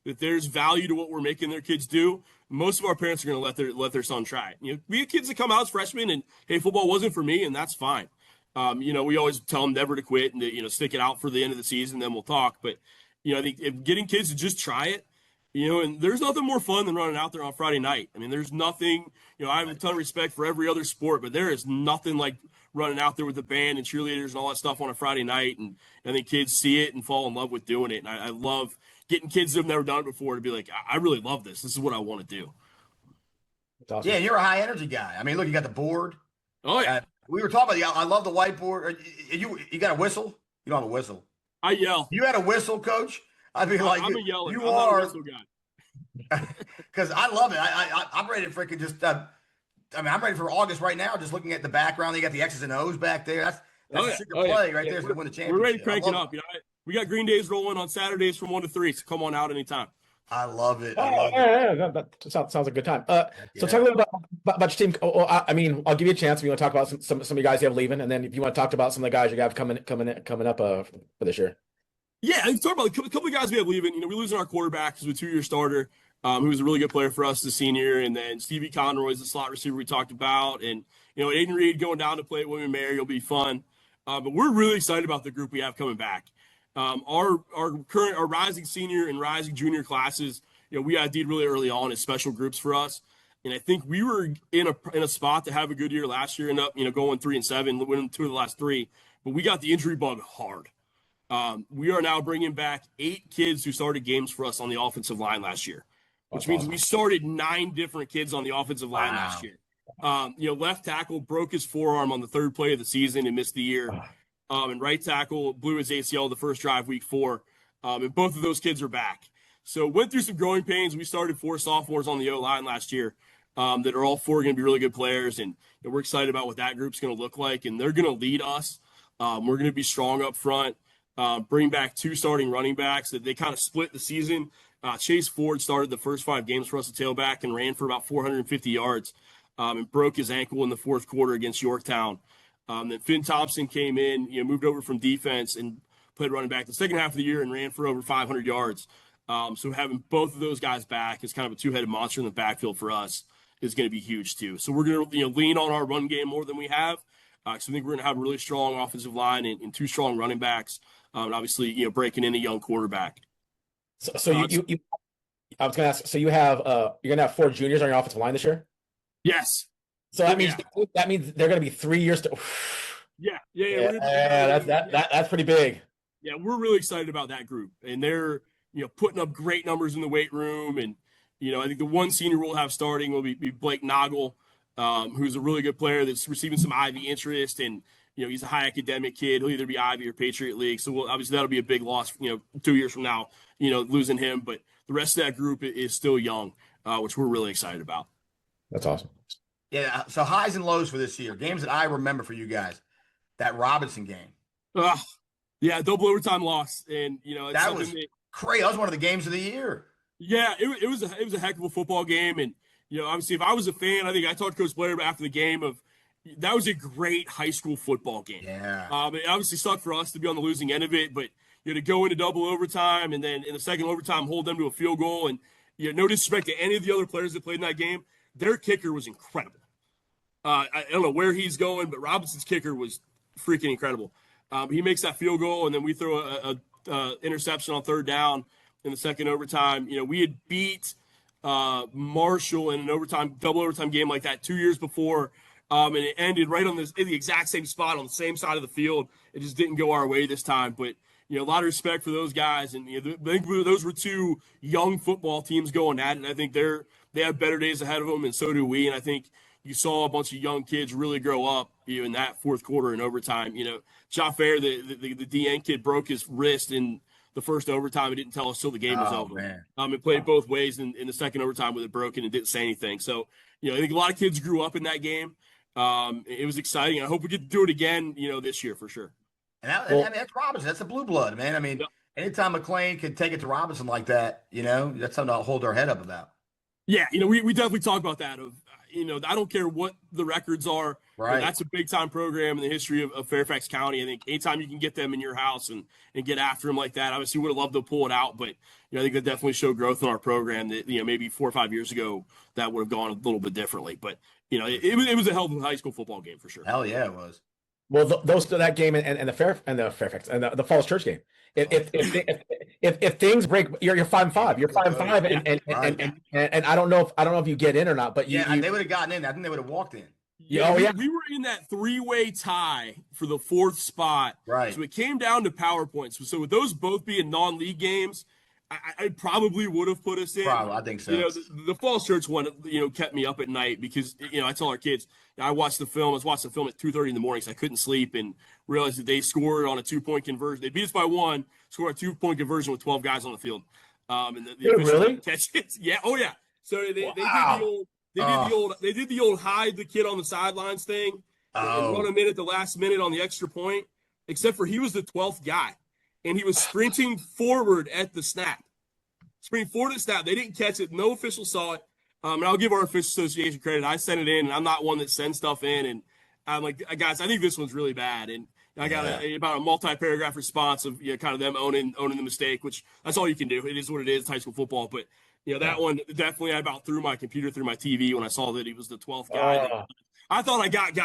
that there's value to what we're making their kids do. Most of our parents are going to let their son try it. We have kids that come out as freshmen, and hey, football wasn't for me, and that's fine. We always tell them never to quit and to stick it out for the end of the season, then we'll talk. But I think if getting kids to just try it. And there's nothing more fun than running out there on Friday night. There's nothing, I have a ton of respect for every other sport, but there is nothing like running out there with the band and cheerleaders and all that stuff on a Friday night. And I think kids see it and fall in love with doing it. And I love getting kids that have never done it before to be like, I really love this. This is what I want to do. That's awesome. Yeah, you're a high energy guy. Look, you got the board. Oh, yeah. We were talking about, I love the whiteboard. You got a whistle? You don't have a whistle. I yell. You had a whistle, Coach? I'd be like, I'm a yeller. You I'm are. not a whistle guy. Because I love it. I'm ready to freaking just. I'm ready for August right now. Just looking at the background, they got the X's and O's back there. That's a secret play right there. So to win the championship. We're ready to crank it up. We got Green Days rolling on Saturdays from 1 to 3. So come on out anytime. I love it. Yeah, that sounds like a good time. So talk a little bit about your team. I'll give you a chance if you want to talk about some of you guys you have leaving, and then if you want to talk about some of the guys you have coming up for this year. Yeah, I talk about a couple of guys we have leaving. We losing our quarterback who's a 2-year starter, who was a really good player for us as a senior, and then Stevie Conroy is the slot receiver we talked about, and Aiden Reed going down to play at William Mary will be fun. But we're really excited about the group we have coming back. Our rising senior and rising junior classes, we ID'd really early on as special groups for us. And I think we were in a spot to have a good year last year, and going 3-7, winning 2 of the last 3. But we got the injury bug hard. We are now bringing back 8 kids who started games for us on the offensive line last year, which means we started 9 different kids on the offensive line last year. Left tackle broke his forearm on the 3rd play of the season and missed the year. And right tackle blew his ACL the first drive week 4. And both of those kids are back. So went through some growing pains. We started 4 sophomores on the O-line last year that are all 4 going to be really good players. And we're excited about what that group's going to look like. And they're going to lead us. We're going to be strong up front. Bring back 2 starting running backs that they kind of split the season. Chase Ford started the first 5 games for us at tailback and ran for about 450 yards and broke his ankle in the 4th quarter against Yorktown. Then Finn Thompson came in, moved over from defense and played running back the second half of the year and ran for over 500 yards. So having both of those guys back is kind of a 2-headed monster in the backfield for us is going to be huge too. So we're going to lean on our run game more than we have. So I think we're going to have a really strong offensive line and 2 strong running backs. And obviously, breaking in a young quarterback. So you I was going to ask. So you have you're going to have 4 juniors on your offensive line this year. Yes. So that means they're going to be 3 years to. Yeah. That's pretty big. Yeah, we're really excited about that group, and they're putting up great numbers in the weight room, and I think the one senior we'll have starting will be Blake Noggle, who's a really good player that's receiving some Ivy interest, and he's a high academic kid. He'll either be Ivy or Patriot League, so obviously that'll be a big loss. 2 years from now, losing him, but the rest of that group is still young, which we're really excited about. That's awesome. Yeah. So highs and lows for this year. Games that I remember for you guys. That Robinson game. Yeah, double overtime loss, and that was crazy. That was one of the games of the year. Yeah, it was a heck of a football game, and obviously if I was a fan, I think I talked to Coach Blair after the game of that was a great high school football game. Yeah. It obviously sucked for us to be on the losing end of it, but to go into double overtime and then in the second overtime hold them to a field goal, and no disrespect to any of the other players that played in that game, their kicker was incredible. I don't know where he's going, but Robinson's kicker was freaking incredible. He makes that field goal, and then we throw a interception on 3rd down in the second overtime. We had beat Marshall in an double overtime game like that 2 years before, and it ended right in the exact same spot on the same side of the field. It just didn't go our way this time, but a lot of respect for those guys, and I think those were 2 young football teams going at it. And I think they have better days ahead of them, and so do we. And I think you saw a bunch of young kids really grow up in that 4th quarter and overtime. Jaffer, the DN kid, broke his wrist in the first overtime. He didn't tell us till the game was over. Man. It played both ways in the second overtime with it broken and didn't say anything. So, I think a lot of kids grew up in that game. It was exciting. I hope we get to do it again, this year for sure. And that's Robinson. That's a blue blood, man. I mean, anytime McLean can take it to Robinson like that, that's something to hold our head up about. Yeah, we definitely talk about that. I don't care what the records are. Right. That's a big time program in the history of Fairfax County. I think anytime you can get them in your house and get after them like that, obviously we would have loved to pull it out, but I think that definitely showed growth in our program that maybe 4 or 5 years ago that would have gone a little bit differently. But it was a hell of a high school football game for sure. Hell yeah, it was. Well, that game and the Fairfax and the Falls Church game. If things break, you're 5-5. You're 5-5, and I don't know if you get in or not. But they would have gotten in. I think they would have walked in. We were in that 3-way tie for the 4th spot. Right. So it came down to power points. So with those both being non-league games, I probably would have put us in. Probably, I think so. The Falls Church one, kept me up at night because, I tell our kids, I watched the film. I was watching the film at 2:30 in the morning, so I couldn't sleep, and realized that they scored on a 2-point conversion. They beat us by 1, scored a 2-point conversion with 12 guys on the field. And the really? Catch it. Yeah. Oh yeah. So they did the old hide the kid on the sidelines thing and run him in at the last minute on the extra point, except for he was the 12th guy. And he was sprinting forward at the snap. They didn't catch it. No official saw it. And I'll give our official association credit. I sent it in, and I'm not one that sends stuff in. And I'm like, guys, I think this one's really bad. And, I got about a multi-paragraph response of kind of them owning the mistake, which that's all you can do. It is what it is. It's high school football, but that one definitely I about threw my computer through my TV when I saw that he was the 12th guy. I thought I got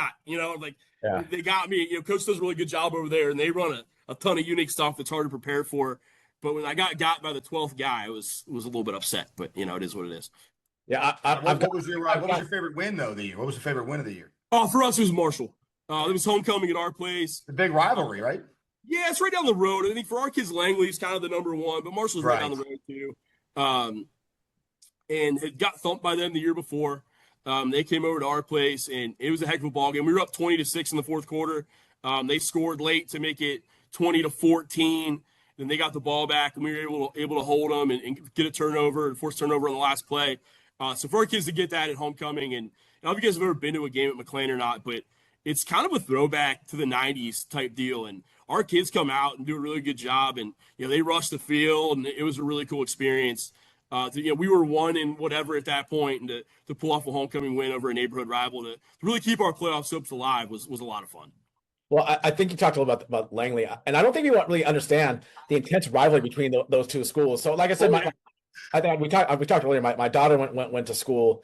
they got me. Coach does a really good job over there, and they run a ton of unique stuff that's hard to prepare for. But when I got by the 12th guy, I was a little bit upset. But it is what it is. Yeah. What was your favorite win though? The year? What was the favorite win of the year? Oh, for us it was Marshall. It was homecoming at our place. The big rivalry, right? Yeah, it's right down the road. I think for our kids, Langley's kind of the number one, but Marshall's right down the road too. And had got thumped by them the year before. They came over to our place, and it was a heck of a ball game. We were up 20-6 in the fourth quarter. They scored late to make it 20-14. Then they got the ball back, and we were able to hold them and get a turnover and force turnover on the last play. So for our kids to get that at homecoming, and I don't know if you guys have ever been to a game at McLean or not, but it's kind of a throwback to the 90s type deal. And our kids come out and do a really good job, and they rush the field, and it was a really cool experience. We were 1-whatever at that point, and to pull off a homecoming win over a neighborhood rival to really keep our playoff hopes alive was a lot of fun. Well, I think you talked a little about Langley, and I don't think you really understand the intense rivalry between those two schools. So, like I said, I think we talked earlier. My daughter went to school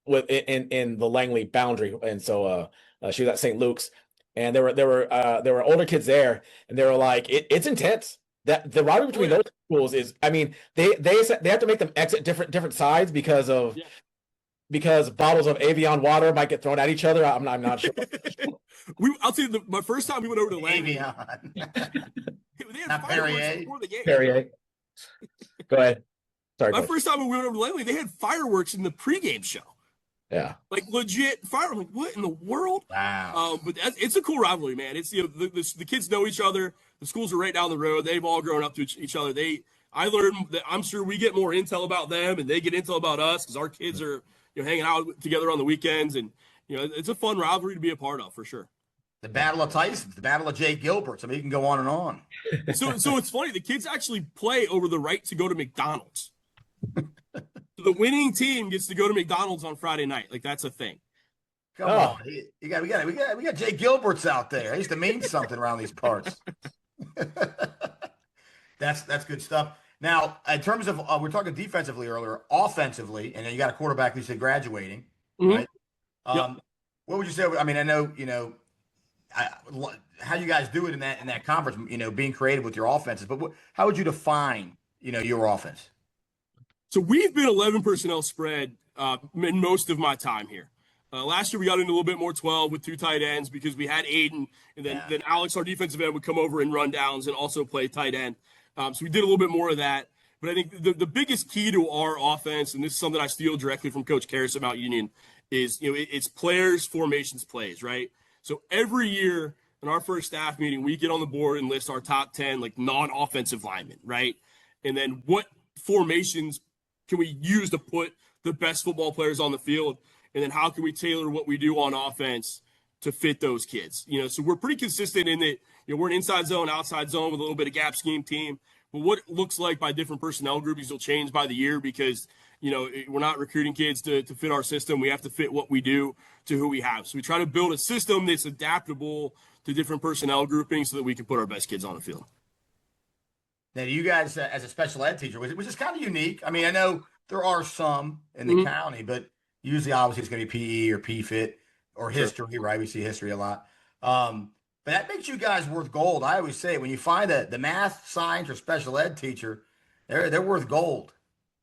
in the Langley boundary, and so she was at St. Luke's, and there were older kids there, and they were like, it's intense. That the rivalry between those schools is, I mean, they have to make them exit different sides because bottles of Avion water might get thrown at each other. I'm not sure. I'll tell you, my first time we went over to Langley. Avion. They had fireworks before the game. Perrier. Go ahead. Sorry. My first time we went over to Langley, they had fireworks in the pregame show. Yeah. Like legit fireworks. Like, what in the world? Wow. But it's a cool rivalry, man. It's the kids know each other. The schools are right down the road. They've all grown up to each other. I learned that I'm sure we get more intel about them, and they get intel about us because our kids are hanging out together on the weekends, and it's a fun rivalry to be a part of for sure. The Battle of Tysons, the Battle of Jay Gilberts. I mean, you can go on and on. So it's funny. The kids actually play over the right to go to McDonald's. So the winning team gets to go to McDonald's on Friday night. Like that's a thing. Come on, we got Jay Gilberts out there. He used to mean something around these parts. That's good stuff. Now, in terms of we're talking defensively earlier, offensively, and then you got a quarterback who said graduating, right? What would you say? I mean, I know how you guys do it in that conference, being creative with your offenses, but how would you define your offense? So we've been 11 personnel spread in most of my time here. Last year we got into a little bit more 12 with 2 tight ends because we had Aiden, and then Alex, our defensive end, would come over and run downs and also play tight end. So we did a little bit more of that. But I think the biggest key to our offense, and this is something I steal directly from Coach Cockerham at Mount Union, is it's players, formations, plays, right? So every year in our first staff meeting, we get on the board and list our top 10 like non-offensive linemen, right? And then what formations can we use to put the best football players on the field? And then how can we tailor what we do on offense to fit those kids? So we're pretty consistent in that, we're an inside zone, outside zone with a little bit of gap scheme team. But what it looks like by different personnel groupings will change by the year because, we're not recruiting kids to fit our system. We have to fit what we do to who we have. So we try to build a system that's adaptable to different personnel groupings so that we can put our best kids on the field. Now, you guys, as a special ed teacher, which is kind of unique. I mean, I know there are some in the county, but usually, obviously, it's going to be PE or PFIT or history, right? We see history a lot. But that makes you guys worth gold. I always say when you find the math, science, or special ed teacher, they're worth gold.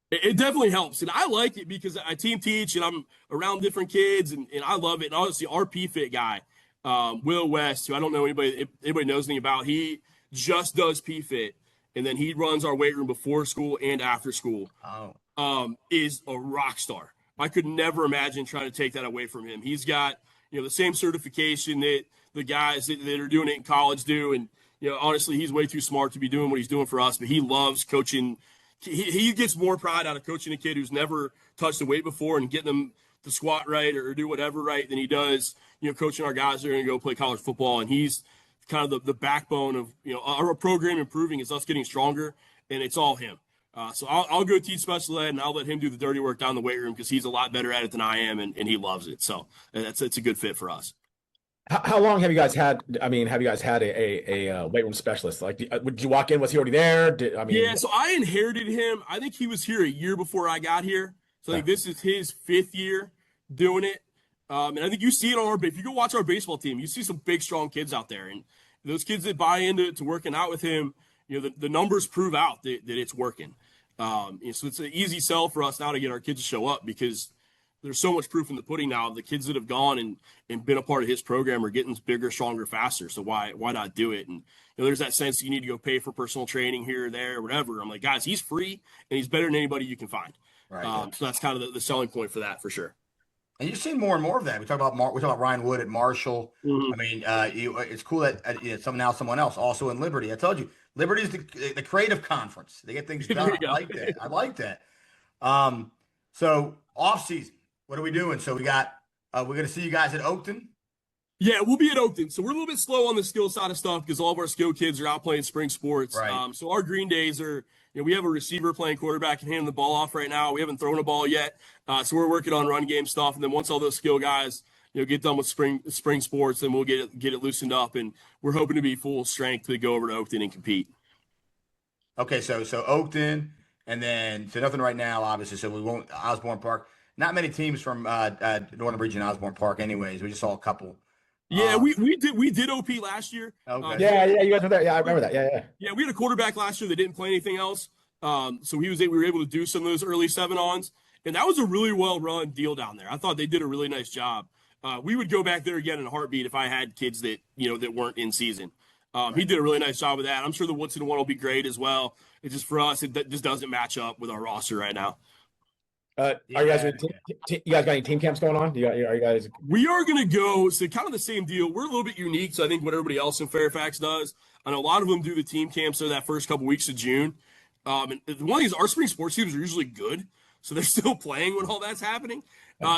It definitely helps. And I like it because I team teach and I'm around different kids, and I love it. And honestly, our PFIT guy, Will West, who I don't know anybody knows anything about, he just does PFIT. And then he runs our weight room before school and after school. Is a rock star. I could never imagine trying to take that away from him. He's got, the same certification that the guys that are doing it in college do. And, honestly, he's way too smart to be doing what he's doing for us, but he loves coaching. He gets more pride out of coaching a kid who's never touched a weight before and getting them to squat right or do whatever right than he does, coaching our guys that are going to go play college football. And he's kind of the backbone of, our program improving is us getting stronger, and it's all him. So I'll go teach special ed, and I'll let him do the dirty work down the weight room because he's a lot better at it than I am, and he loves it. So it's a good fit for us. How long have you guys had? I mean, have you guys had a weight room specialist? Like, would you walk in? Was he already there? Yeah, so I inherited him. I think he was here a year before I got here. So I think this is his 5th year doing it. And I think you see it on if you go watch our baseball team, you see some big, strong kids out there. And those kids that buy into working out with him, the numbers prove out that it's working. So it's an easy sell for us now to get our kids to show up because there's so much proof in the pudding now. The kids that have gone and been a part of his program are getting bigger, stronger, faster. So why not do it? And there's that sense you need to go pay for personal training here or there or whatever. I'm like, guys, he's free and he's better than anybody you can find. Right. So that's kind of the selling point for that for sure. And you're seeing more and more of that. We talk about Ryan Wood at Marshall. Mm-hmm. I mean, it's cool that someone else also in Liberty. I told you, Liberty is the creative conference. They get things done. I like that. I like that. So off season, what are we doing? So we're going to see you guys at Oakton. Yeah, we'll be at Oakton. So we're a little bit slow on the skill side of stuff because all of our skill kids are out playing spring sports. Right. So our green days are, we have a receiver playing quarterback and handing the ball off right now. We haven't thrown a ball yet. So we're working on run game stuff. And then once all those skill guys, get done with spring sports, then we'll get it loosened up. And we're hoping to be full strength to go over to Oakton and compete. Okay. So Oakton, and then so nothing right now, obviously. So we won't Osborne Park. Not many teams from Northern Region Osborne Park anyways. We just saw a couple. Yeah, we did OP last year. Okay. Yeah, you guys were there. Yeah, I remember that. Yeah. Yeah, we had a quarterback last year that didn't play anything else. So we were able to do some of those early 7-ons, and that was a really well-run deal down there. I thought they did a really nice job. We would go back there again in a heartbeat if I had kids that that weren't in season. He did a really nice job with that. I'm sure the Woodson one will be great as well. It's just for us, it just doesn't match up with our roster right now. Are you guys you guys got any team camps going on? Are you guys? We are going to go. So kind of the same deal. We're a little bit unique. So I think what everybody else in Fairfax does. I know a lot of them do the team camps that first couple weeks of June. And one thing is our spring sports teams are usually good, so they're still playing when all that's happening.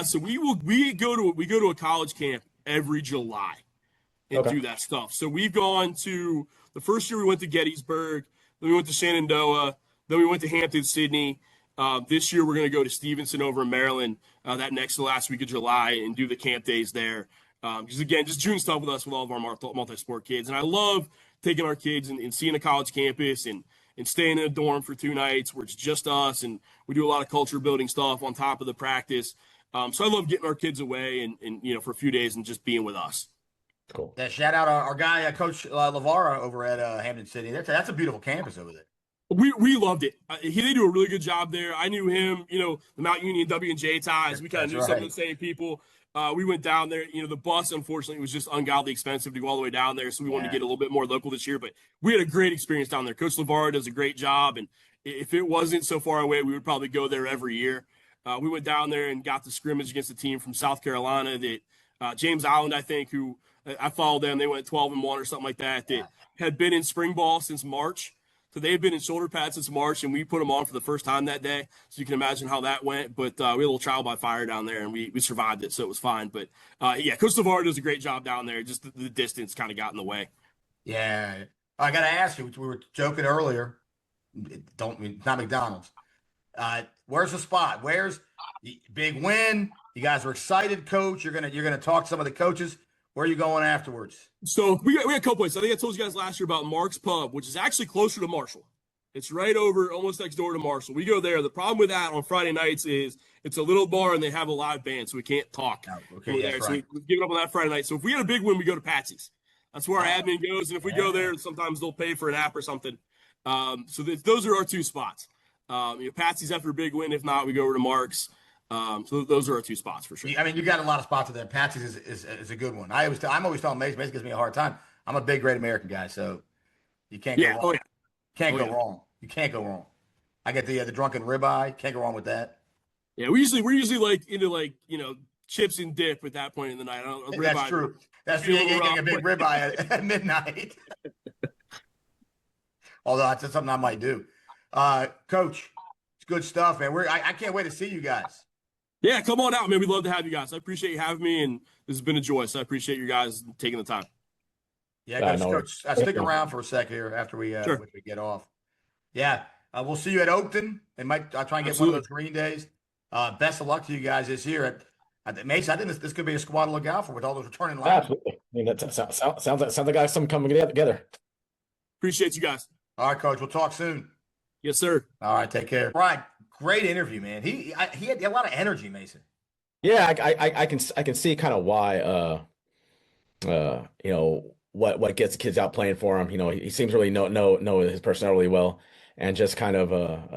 So we go to a college camp every July and do that stuff. So we've gone to the first year we went to Gettysburg, then we went to Shenandoah, then we went to Hampton, Sydney. This year, we're going to go to Stevenson over in Maryland that next to last week of July and do the camp days there. Because, again, just June stuff with us with all of our multi-sport kids. And I love taking our kids and seeing a college campus and staying in a dorm for 2 nights where it's just us. And we do a lot of culture building stuff on top of the practice. So I love getting our kids away and for a few days and just being with us. Cool. Yeah, shout out our guy, Coach Lavara over at Hampton City. That's a beautiful campus over there. We loved it. They do a really good job there. I knew him, the Mount Union W&J ties. We kind of knew some of the same people. We went down there. The bus, unfortunately, was just ungodly expensive to go all the way down there. So we wanted to get a little bit more local this year. But we had a great experience down there. Coach LeVar does a great job. And if it wasn't so far away, we would probably go there every year. We went down there and got the scrimmage against a team from South Carolina that James Island, I think, who I followed them. They went 12-1 or something like that had been in spring ball since March. So they've been in shoulder pads since March, and we put them on for the first time that day. So you can imagine how that went. But we had a little trial by fire down there, and we survived it, so it was fine. But, Coach LeVar does a great job down there. Just the distance kind of got in the way. Yeah. I got to ask you, we were joking earlier. It's not McDonald's. Where's the spot? Where's the big win? You guys are excited, Coach. You're gonna talk to some of the coaches. Where are you going afterwards? So we got a couple places. I think I told you guys last year about Mark's Pub, which is actually closer to Marshall. It's right over, almost next door to Marshall. We go there. The problem with that on Friday nights is it's a little bar and they have a live band, so we can't talk. Okay, that's so right. we've given up on that Friday night. So if we had a big win, we go to Patsy's. That's where our admin goes. And if we go there, sometimes they'll pay for an app or something. So those are our 2 spots. Patsy's after a big win. If not, we go over to Mark's. So those are our 2 spots for sure. I mean, you got a lot of spots there. Patsy's is a good one. I'm always telling Mason gives me a hard time. I'm a big Great American guy, so you can't go wrong. Oh, yeah. Can't go wrong. You can't go wrong. I get the drunken ribeye. Can't go wrong with that. Yeah, we're usually like into chips and dip at that point in the night. That's true. That's true. You're getting a big ribeye at midnight. Although that's something I might do. Coach, it's good stuff, man. I can't wait to see you guys. Yeah, come on out, man. We'd love to have you guys. I appreciate you having me, and this has been a joy. So I appreciate you guys taking the time. Yeah, Coach, stick around for a sec here after we get off. Yeah, we'll see you at Oakton, and I'll try and get one of those green days. Best of luck to you guys this year. Mason, I think this could be a squad to look out for with all those returning linemen. Absolutely. I mean, that sounds like something coming together. Appreciate you guys. All right, Coach. We'll talk soon. Yes, sir. All right, take care. Brian, great interview, man. He had a lot of energy, Mason. Yeah, I can see kind of why what gets the kids out playing for him. He seems really know his personnel really well, and just kind of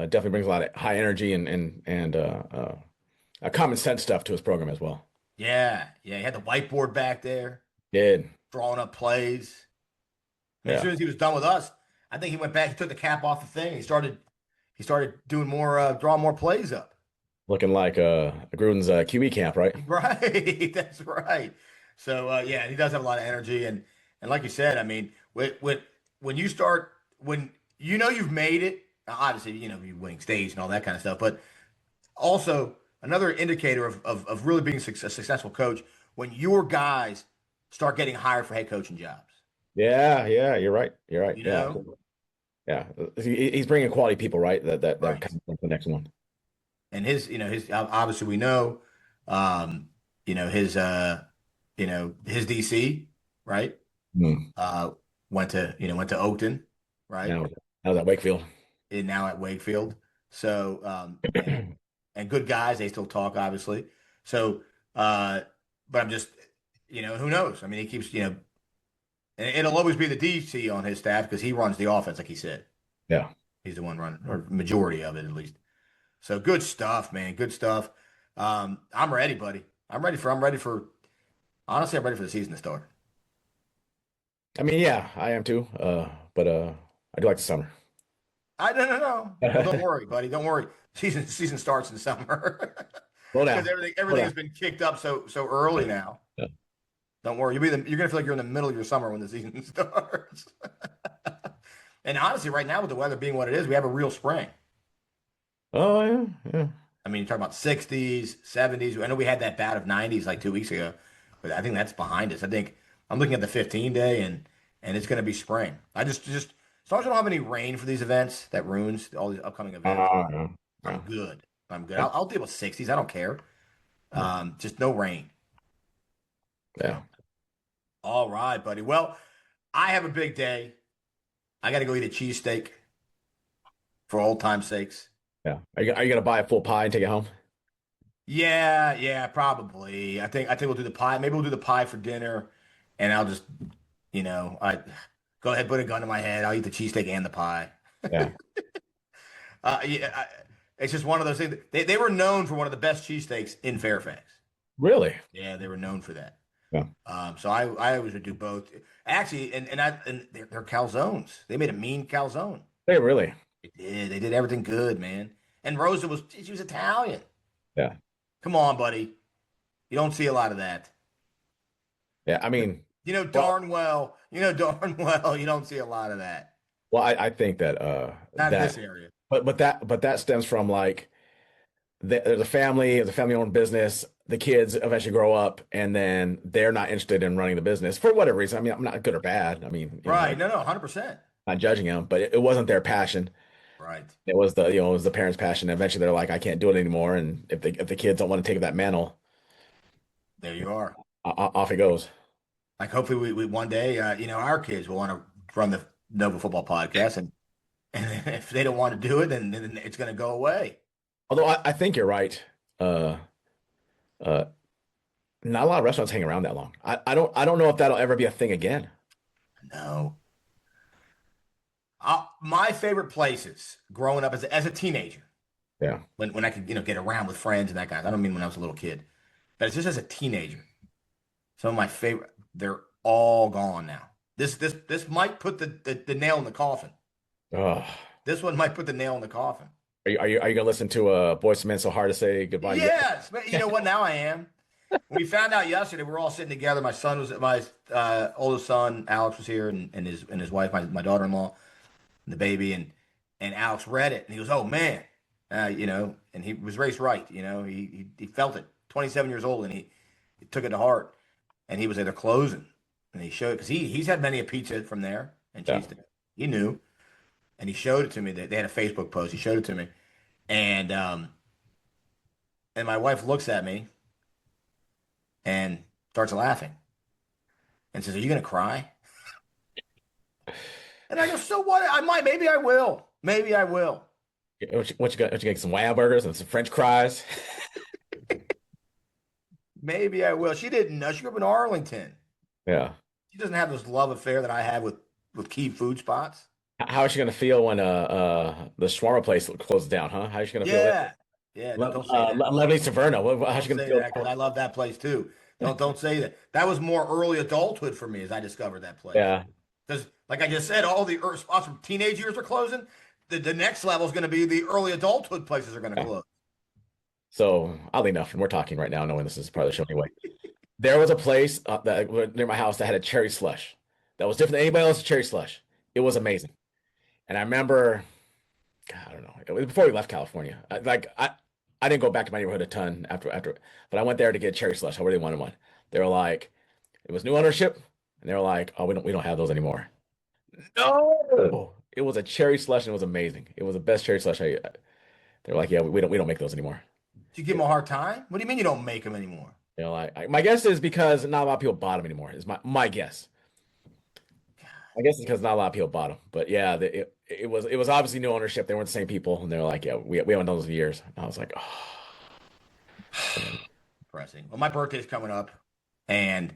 definitely brings a lot of high energy and a common sense stuff to his program as well. Yeah. He had the whiteboard back there. Did drawing up plays. As soon as he was done with us, I think he went back. He took the cap off the thing. He started doing more, drawing more plays up. Looking like Gruden's QB camp, right? Right, that's right. So he does have a lot of energy, and like you said, I mean, when you start, when you've made it, obviously you're winning stage and all that kind of stuff, but also another indicator of really being a successful coach when your guys start getting hired for head coaching jobs. Yeah, you're right. Yeah. He's bringing quality people, right? That Right. kind of the next one. And his obviously we know, his DC, right? Went to Oakton, right? Now at Wakefield. And now at Wakefield. So, and good guys, they still talk, obviously. So, but I'm just, who knows? I mean, he keeps, and it'll always be the DC on his staff because he runs the offense, like he said. Yeah. He's the one running, or majority of it at least. So good stuff, man. Good stuff. I'm ready, buddy. Honestly, I'm ready for the season to start. I mean, yeah, I am too. But I do like the summer. No. Well, don't worry, buddy. Don't worry. Season starts in summer. Slow down. Because everything has been kicked up so early now. Yeah. Don't worry. You're gonna feel like you're in the middle of your summer when the season starts. And honestly, right now with the weather being what it is, we have a real spring. Oh yeah. I mean, you're talking about 60s, 70s. I know we had that bout of 90s like 2 weeks ago, but I think that's behind us. I think I'm looking at the 15-day, and it's going to be spring. I just as long as we don't have any rain for these events, that ruins all these upcoming events. I'm good. I'll deal with 60s. I don't care. Just no rain. Yeah. All right, buddy. Well, I have a big day. I got to go eat a cheesesteak for old time's sakes. Yeah. Are you gonna buy a full pie and take it home? Yeah, probably. I think we'll do the pie. Maybe we'll do the pie for dinner, and I'll just, I go ahead, put a gun to my head. I'll eat the cheesesteak and the pie. Yeah. It's just one of those things. They were known for one of the best cheesesteaks in Fairfax. Really? Yeah, they were known for that. Yeah. So I always would do both. Actually, and they're calzones. They made a mean calzone. Hey, really? They did everything good, man. And Rosa she was Italian. Yeah. Come on, buddy. You don't see a lot of that. Yeah, I mean, darn well you don't see a lot of that. well, I think that Not in this area. but that stems from like there's a family-owned business. The kids eventually grow up, and then they're not interested in running the business for whatever reason. I mean, I'm not good or bad. I mean, Right. No, 100%. not judging them, but it wasn't their passion. Right. It was it was the parents' passion. Eventually, they're like, I can't do it anymore. And if the kids don't want to take that mantle, There you are. off it goes. Like hopefully we one day, our kids will want to run the Nova Football Podcast, and if they don't want to do it, then it's going to go away. Although I think you're right. Not a lot of restaurants hang around that long. I don't know if that'll ever be a thing again. No. My favorite places growing up as a teenager, Yeah. when I could get around with friends and that kind. I don't mean when I was a little kid, but it's just as a teenager. Some of my favorite, they're all gone now. This might put the nail in the coffin. Oh. This one might put the nail in the coffin. Are you gonna listen to Boyz II Men So Hard to Say Goodbye? Yes, but you know what? Now I am. We found out yesterday. We're all sitting together. My oldest son Alex was here, and his wife, my daughter-in-law, and the baby, and Alex read it, and he goes, "Oh man," and he was raised right. He felt it. 27 years old, and he took it to heart, and he was there closing, and he showed because he's had many a pizza from there and cheese. Yeah. He knew, and he showed it to me. They had a Facebook post. He showed it to me, and my wife looks at me, and starts laughing and says, "Are you going to cry?" And I go, "So what? I might. Maybe I will. Maybe I will." What you got? What you get? Some Wow burgers and some French fries. Maybe I will. She didn't know. She grew up in Arlington. Yeah. She doesn't have this love affair that I have with key food spots. How is she gonna feel when the shawarma place closes down? Huh? How is she gonna feel? Yeah. Yeah. Don't say that. Lovely Taverna. How's she Don't gonna say feel? that because I love that place too. Don't say that. That was more early adulthood for me as I discovered that place. Yeah. Because, like I just said, all the spots from teenage years are closing. The next level is going to be the early adulthood places are going to close. So oddly enough, and we're talking right now, knowing this is part of the show anyway. There was a place that near my house that had a cherry slush that was different than anybody else's cherry slush. It was amazing, and I remember, God, I don't know, it was before we left California. I didn't go back to my neighborhood a ton after, but I went there to get cherry slush. I really wanted one. They were like, it was new ownership, and they were like, oh, we don't have those anymore. No, it was a cherry slush, and it was amazing. It was the best cherry slush. They were like, yeah, we don't make those anymore. Do you give them a hard time? What do you mean you don't make them anymore? You know, my guess is because not a lot of people bought them anymore. Is my guess. I guess it's because not a lot of people bought them. But yeah, it was obviously new ownership. They weren't the same people, and they're like, yeah, we haven't done those in years. And I was like, oh. Depressing. Well, my birthday's coming up, and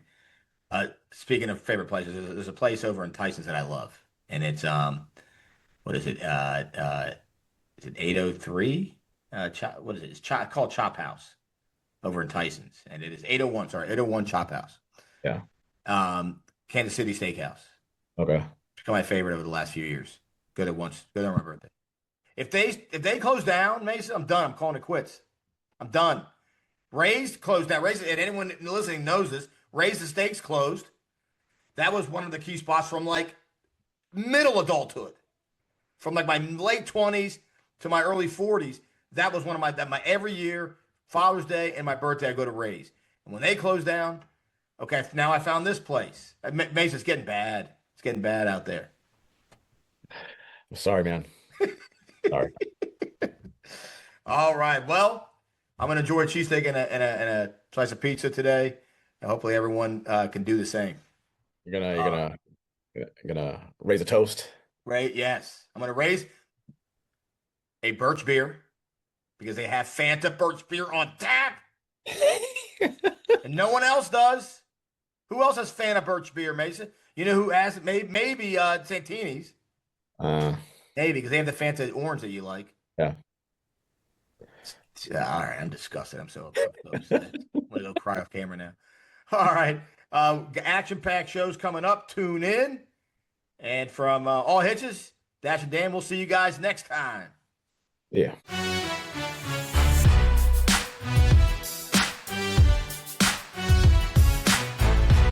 speaking of favorite places, there's a place over in Tyson's that I love, and it's what is it? Is it 803? What is it? It's called Chop House over in Tyson's, and it is 801. Sorry, 801 Chop House. Yeah. Kansas City Steakhouse. Okay. It's become my favorite over the last few years. Go there once. Go there on my birthday. If they close down, Mason, I'm done. I'm calling it quits. I'm done. Raised closed down. Raised, and anyone listening knows this. Raised the Steaks closed. That was one of the key spots from like middle adulthood, from like my late 20s to my early 40s. That was one of my every year, Father's Day and my birthday, I go to Raised. And when they closed down, okay, now I found this place. Mason, it's getting bad. It's getting bad out there. I'm sorry, man. Sorry. All right. Well, I'm gonna enjoy a cheesesteak and a slice of pizza today, and hopefully everyone can do the same. You're gonna raise a toast. Right? Yes, I'm gonna raise a birch beer because they have Fanta birch beer on tap, and no one else does. Who else has Fanta birch beer, Mason? You know who has it? Maybe Santini's. Maybe because they have the Fanta orange that you like. Yeah. All right, I'm disgusted. I'm so upset. I'm gonna go cry off camera now. All right, action-packed shows coming up. Tune in, and from all Hitches, Dash and Dan, we'll see you guys next time. Yeah.